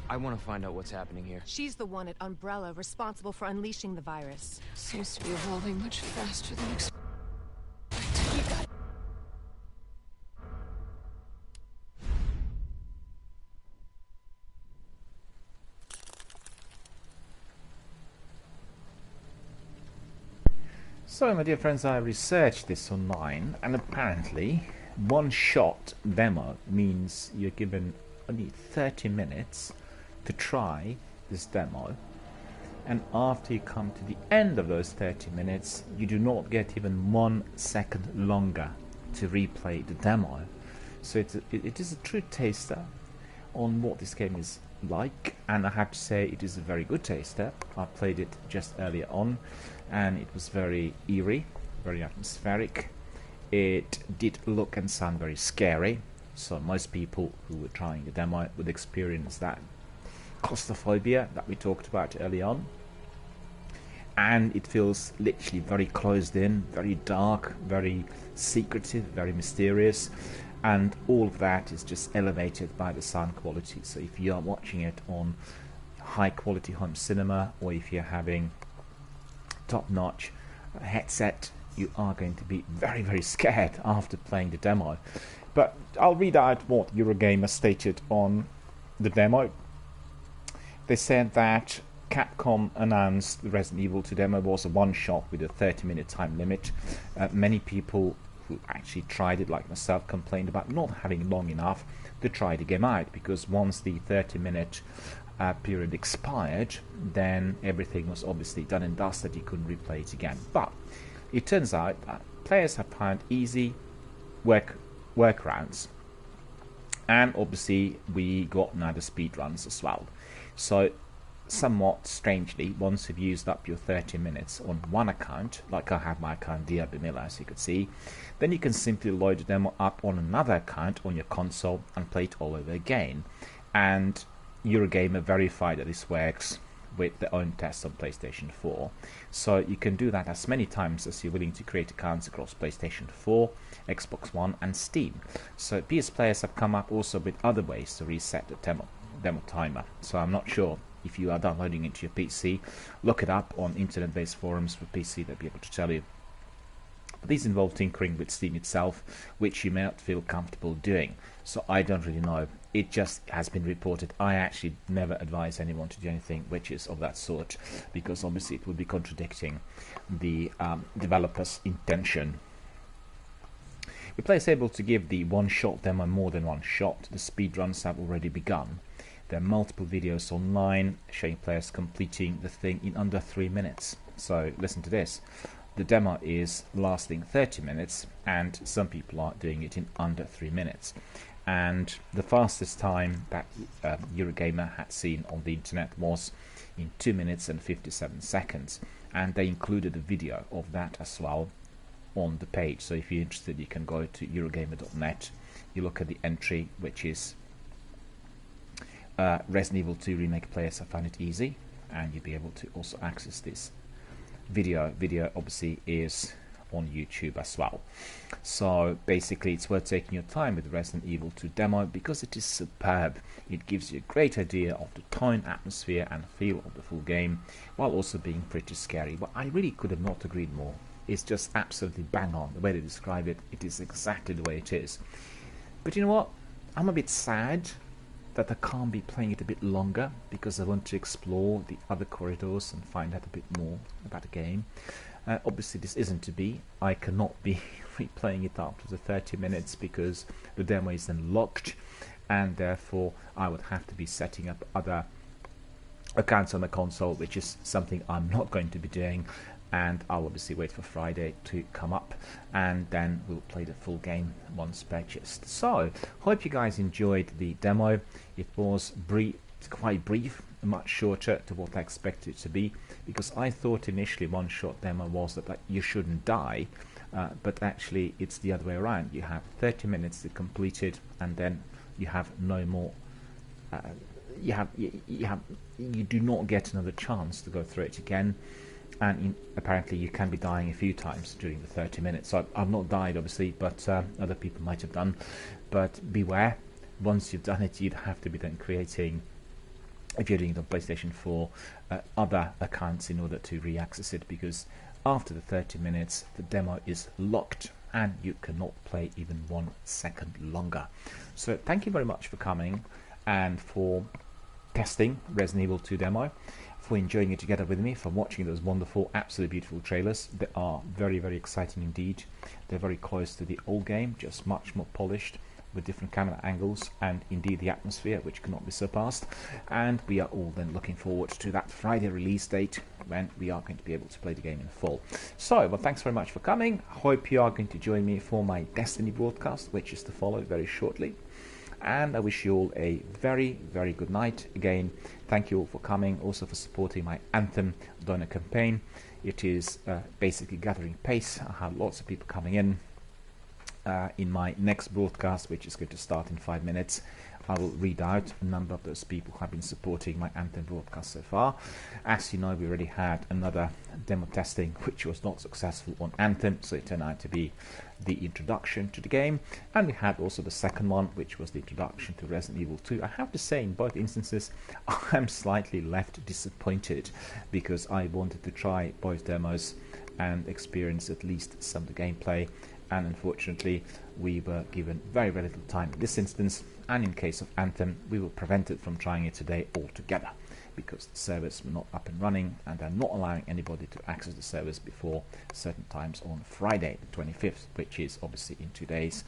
I want to find out what's happening here. She's the one at Umbrella responsible for unleashing the virus. Seems to be evolving much faster than expected. So, my dear friends, I researched this online, and apparently, one-shot demo means you're given only 30 minutes to try this demo, and after you come to the end of those 30 minutes, you do not get even 1 second longer to replay the demo. So it is a true taster on what this game is like, and I have to say it is a very good taster. I played it just earlier on, and it was very eerie, very atmospheric. It did look and sound very scary, so most people who were trying the demo would experience that claustrophobia that we talked about early on. And it feels literally very closed in, very dark, very secretive, very mysterious, and all of that is just elevated by the sound quality. So if you are watching it on high quality home cinema, or if you're having top-notch headset, you are going to be very, very scared after playing the demo. But I'll read out what Eurogamer stated on the demo. They said that Capcom announced the Resident Evil 2 demo was a one-shot with a 30-minute time limit. Many people who actually tried it, like myself, complained about not having long enough to try the game out, because once the 30-minute period expired, then everything was obviously done and dusted. You couldn't replay it again. But it turns out that players have found easy workarounds, and obviously we got now the speedruns as well. So somewhat strangely, once you've used up your 30 minutes on one account, like I have my account DRBMiller, as you could see, then you can simply load the demo up on another account on your console and play it all over again. And Eurogamer verified that this works with their own tests on PlayStation 4. So you can do that as many times as you're willing to create accounts across PlayStation 4, Xbox One and Steam. So PS players have come up also with other ways to reset the demo timer. So I'm not sure if you are downloading it to your PC. Look it up on internet-based forums for PC, they'll be able to tell you. But these involve tinkering with Steam itself, which you may not feel comfortable doing. So I don't really know. It just has been reported. I actually never advise anyone to do anything which is of that sort, because obviously it would be contradicting the developer's intention. The player is able to give the one-shot demo more than one shot. The speedruns have already begun. There are multiple videos online showing players completing the thing in under 3 minutes. So listen to this. The demo is lasting 30 minutes and some people are doing it in under 3 minutes. And the fastest time that Eurogamer had seen on the internet was in 2 minutes and 57 seconds. And they included a video of that as well on the page. So if you're interested, you can go to Eurogamer.net. You look at the entry, which is Resident Evil 2 Remake players have found it easy, and you'll be able to also access this video. Video obviously is on YouTube as well. So basically it's worth taking your time with the Resident Evil 2 demo because it is superb. It gives you a great idea of the tone, atmosphere and feel of the full game, while also being pretty scary. But I really could have not agreed more. It's just absolutely bang on. The way they describe it, it is exactly the way it is. But you know what? I'm a bit sad that I can't be playing it a bit longer, because I want to explore the other corridors and find out a bit more about the game. Obviously this isn't to be. I cannot be replaying it after the 30 minutes because the demo is then locked, and therefore I would have to be setting up other accounts on the console, which is something I'm not going to be doing. And I'll obviously wait for Friday to come up, and then we'll play the full game once purchased. So, hope you guys enjoyed the demo. It was quite brief, much shorter to what I expected it to be, because I thought initially one-shot demo was that you shouldn't die, but actually it's the other way around. You have 30 minutes to complete it, and then you have no more. You do not get another chance to go through it again. And apparently you can be dying a few times during the 30 minutes. So I've not died obviously, but other people might have done. But beware, once you've done it, you'd have to be then creating, if you're doing it on PlayStation 4, other accounts in order to re-access it, because after the 30 minutes the demo is locked and you cannot play even 1 second longer. So thank you very much for coming and for testing Resident Evil 2 demo, for enjoying it together with me, for watching those wonderful, absolutely beautiful trailers. They are very, very exciting indeed. They're very close to the old game, just much more polished, with different camera angles and indeed the atmosphere, which cannot be surpassed. And we are all then looking forward to that Friday release date when we are going to be able to play the game in full. So, well, thanks very much for coming. Hope you are going to join me for my Destiny broadcast, which is to follow very shortly. And I wish you all a very, very good night. Again, thank you all for coming, also for supporting my Anthem donor campaign. It is basically gathering pace. I have lots of people coming in. In my next broadcast, which is going to start in 5 minutes, I will read out a number of those people who have been supporting my Anthem broadcast so far. As you know, we already had another demo testing which was not successful on Anthem, so it turned out to be the introduction to the game. And we had also the second one, which was the introduction to Resident Evil 2. I have to say, in both instances, I'm slightly left disappointed, because I wanted to try both demos and experience at least some of the gameplay. And unfortunately we were given very, very little time in this instance, and in case of Anthem we were prevented from trying it today altogether, because the servers were not up and running, and they're not allowing anybody to access the servers before certain times on Friday the 25th, which is obviously in 2 days.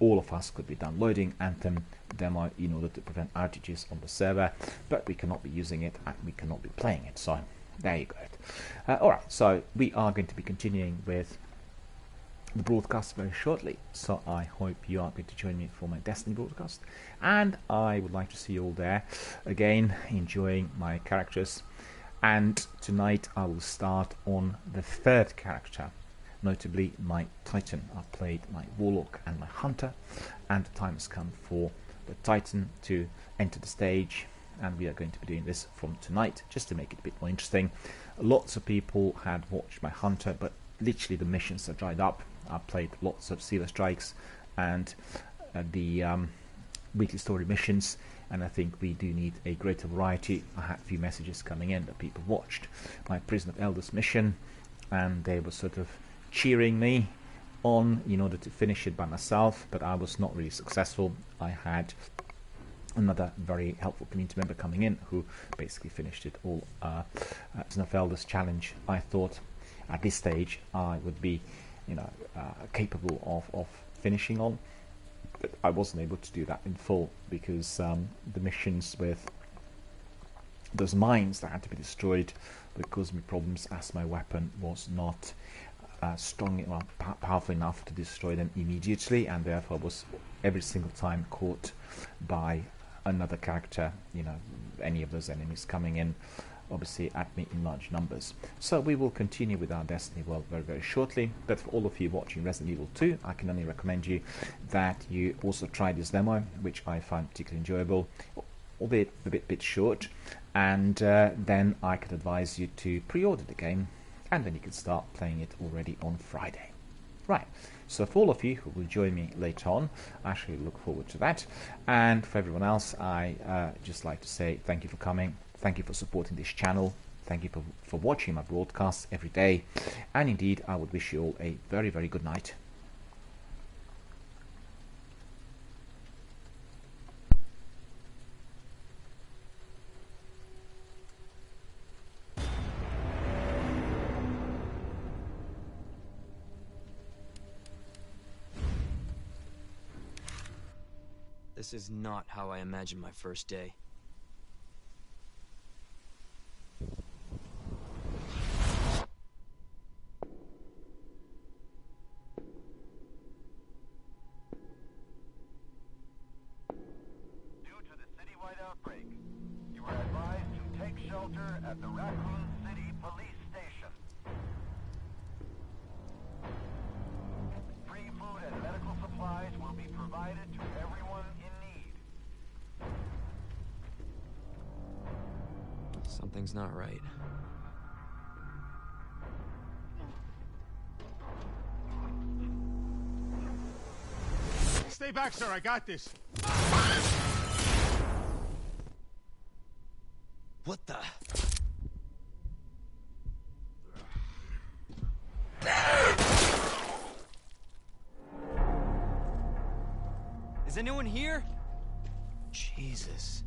All of us could be downloading Anthem demo in order to prevent outages on the server, but we cannot be using it and we cannot be playing it. So there you go. Alright, so we are going to be continuing with the broadcast very shortly, so I hope you are going to join me for my Destiny broadcast, and I would like to see you all there again, enjoying my characters. And tonight I will start on the third character, notably my Titan. I played my Warlock and my Hunter, and the time has come for the Titan to enter the stage, and we are going to be doing this from tonight just to make it a bit more interesting. Lots of people had watched my Hunter, but literally the missions are dried up. I played lots of Sealer Strikes and the weekly story missions, and I think we do need a greater variety. I had a few messages coming in that people watched my Prison of Elders mission, and they were sort of cheering me on in order to finish it by myself, but I was not really successful. I had another very helpful community member coming in who basically finished it all. Prison of Elders challenge, I thought at this stage I would be capable of finishing on, but I wasn't able to do that in full because the missions with those mines that had to be destroyed would cause me problems, as my weapon was not powerful enough to destroy them immediately, and therefore was every single time caught by another character, any of those enemies coming in obviously at me in large numbers. So we will continue with our Destiny world very, very shortly, but for all of you watching Resident Evil 2, I can only recommend you that you also try this demo, which I find particularly enjoyable, albeit a bit short, and then I could advise you to pre-order the game, and then you can start playing it already on Friday. Right, so for all of you who will join me later on, I actually look forward to that, and for everyone else, I just like to say thank you for coming. Thank you for supporting this channel. Thank you for watching my broadcasts every day. And indeed, I would wish you all a very, very good night. This is not how I imagined my first day. Outbreak. You are advised to take shelter at the Raccoon City Police Station. Free food and medical supplies will be provided to everyone in need. Something's not right. Stay back, sir. I got this. What the? Is anyone here? Jesus.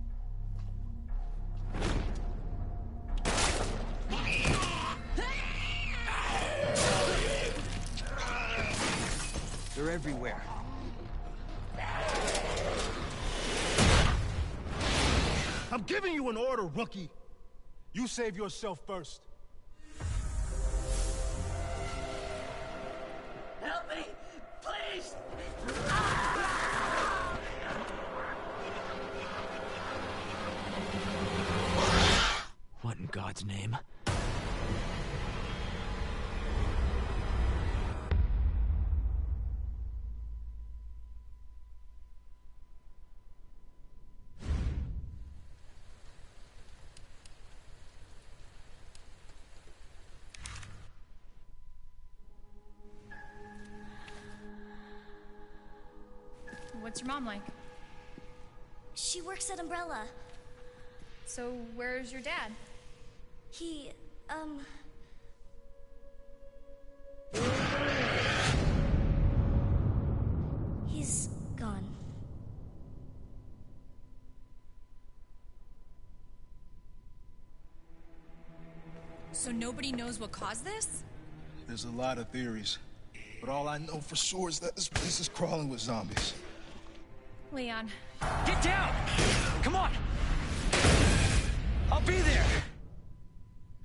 They're everywhere. I'm giving you an order, rookie. You save yourself first. Help me, please! What in God's name? What's your mom like? She works at Umbrella. So where's your dad? He, he's gone. So nobody knows what caused this? There's a lot of theories, but all I know for sure is that this place is crawling with zombies. Leon. Get down! Come on! I'll be there!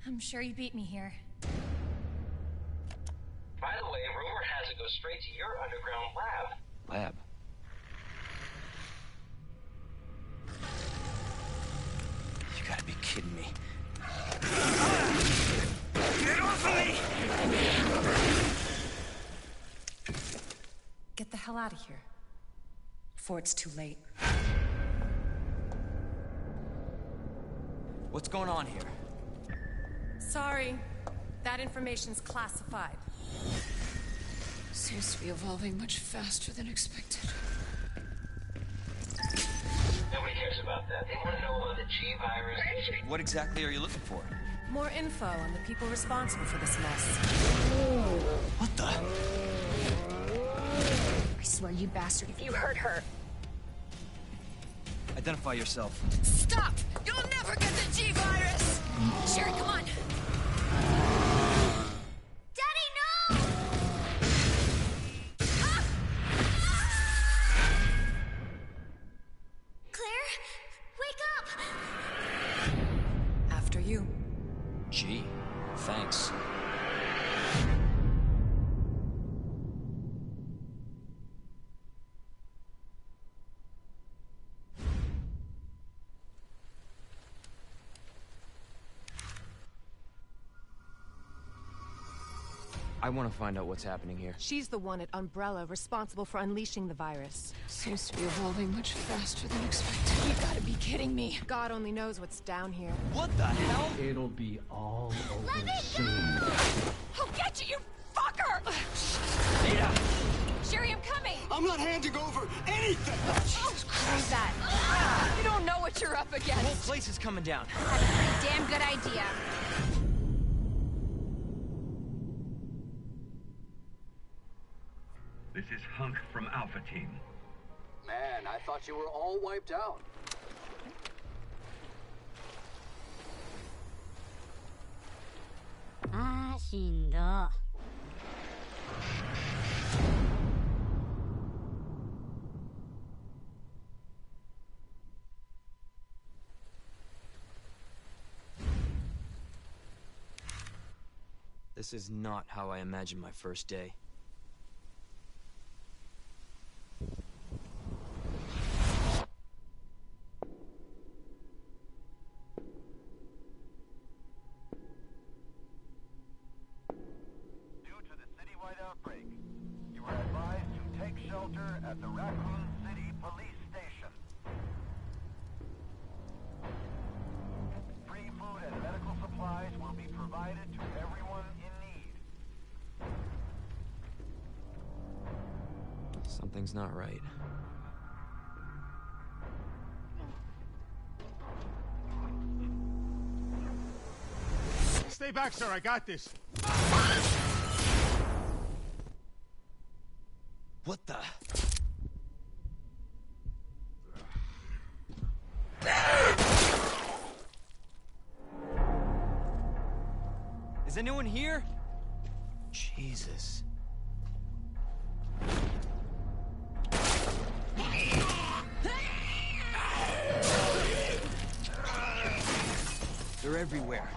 I'm sure you beat me here. By the way, rumor has to go straight to your underground lab. Lab? You gotta be kidding me. Get off of me! Get the hell out of here. Before it's too late. What's going on here? Sorry. That information's classified. Seems to be evolving much faster than expected. Nobody cares about that. They want to know about the G virus. What exactly are you looking for? More info on the people responsible for this mess. What the? I swear, you bastard, if you hurt her. Identify yourself. Stop! You'll never get the G virus! Sherry, come on! Daddy, no! Claire, wake up! After you. Gee, thanks. I want to find out what's happening here. She's the one at Umbrella responsible for unleashing the virus. Seems to be evolving much faster than expected. You gotta be kidding me. God only knows what's down here. What the hell? It'll be all Let over me soon. go! I'll get you, you fucker! Ada! Sherry, I'm coming! I'm not handing over anything! Who's that? You don't know what you're up The whole against. place is coming down. That's a pretty damn good idea. This is Hunk from Alpha Team. Man, I thought you were all wiped out. This is not how I imagined my first day. Due to the citywide outbreak, you are advised to take shelter at the Raccoon City Police Station. Free food and medical supplies will be provided to everyone in need. Something's not right. Stay back, sir. I got this. What the? Is anyone here? Jesus. They're everywhere.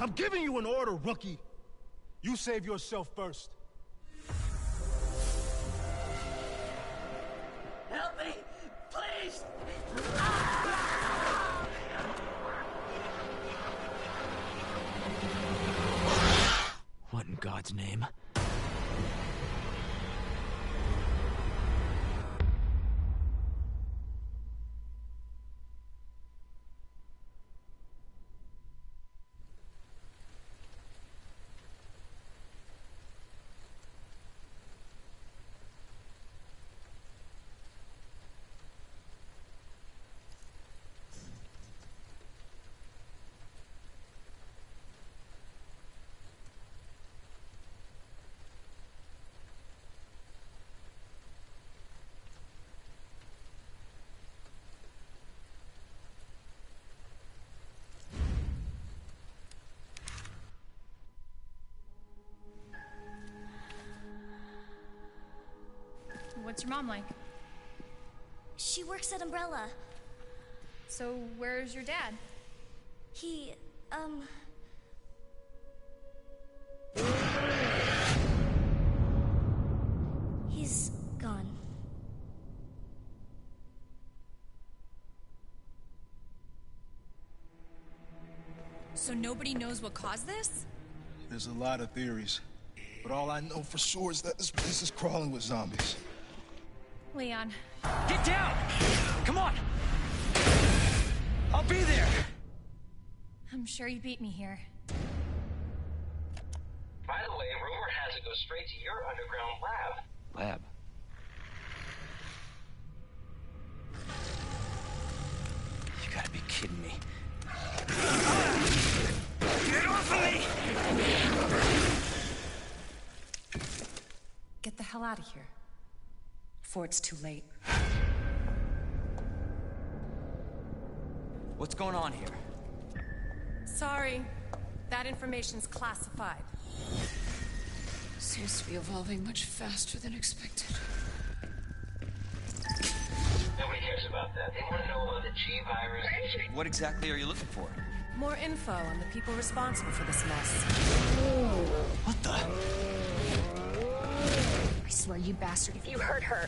I'm giving you an order, rookie. You save yourself first. Help me! Please! What in God's name? What's your mom like? She works at Umbrella. So, where's your dad? He, So nobody knows what caused this? There's a lot of theories, but all I know for sure is that this place is crawling with zombies. Leon. Get down! Come on! I'll be there! I'm sure you beat me here. By the way, rumor has it goes straight to your underground lab. Lab? You gotta be kidding me. Get off of me! Get the hell out of here. Before it's too late. What's going on here? Sorry. That information's classified. Seems to be evolving much faster than expected. Nobody cares about that. They want to know about the G virus. What exactly are you looking for? More info on the people responsible for this mess. What the? I swear, you bastard, if you hurt her.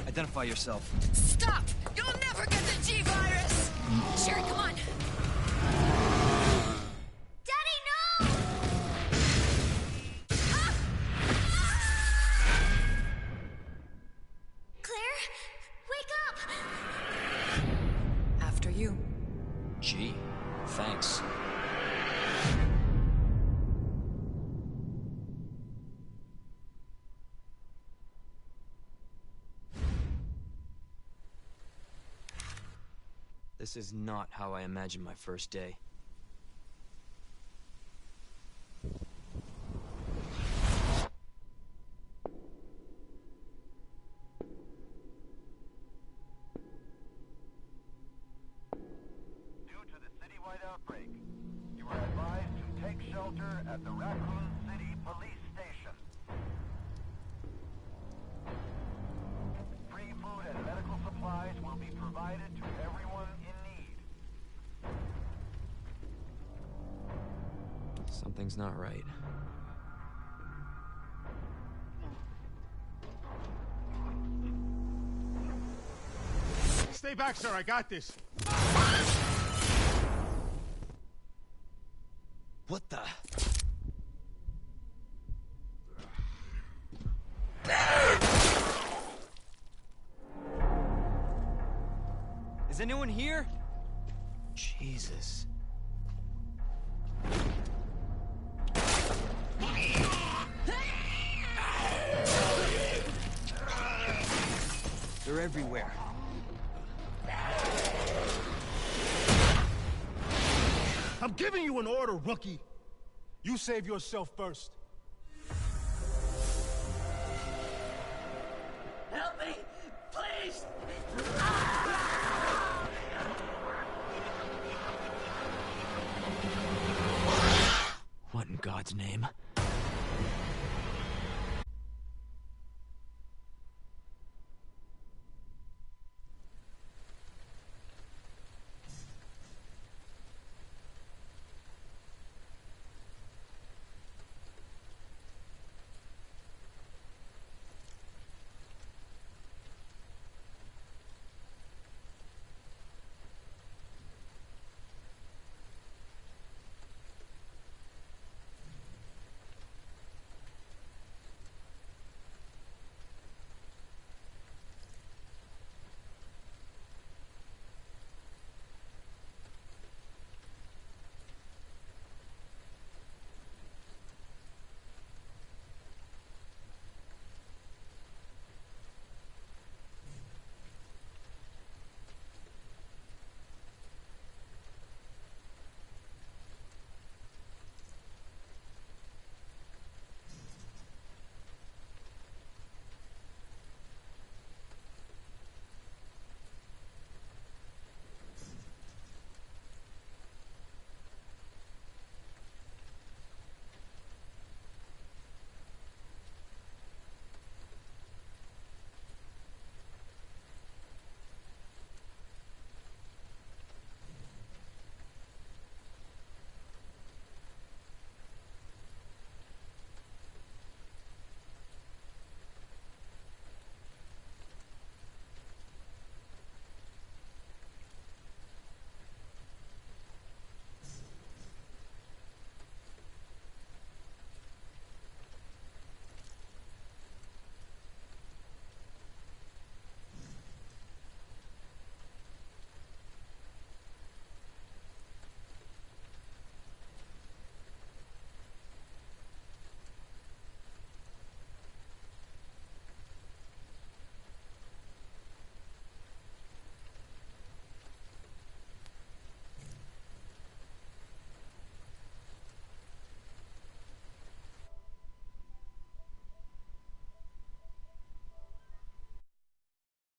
Identify yourself. Stop! You'll never get the G-Virus! Sherry, come on! Daddy, no! Claire, wake up! After you. Gee, thanks. This is not how I imagined my first day. Due to the citywide outbreak, you are advised to take shelter at the Raccoon City Police Station. Free food and medical supplies will be provided to everyone in need. Something's not right. Stay back, sir. I got this. What the? Is anyone here? Jesus. They're everywhere. I'm giving you an order, rookie. You save yourself first. Help me! Please! What in God's name?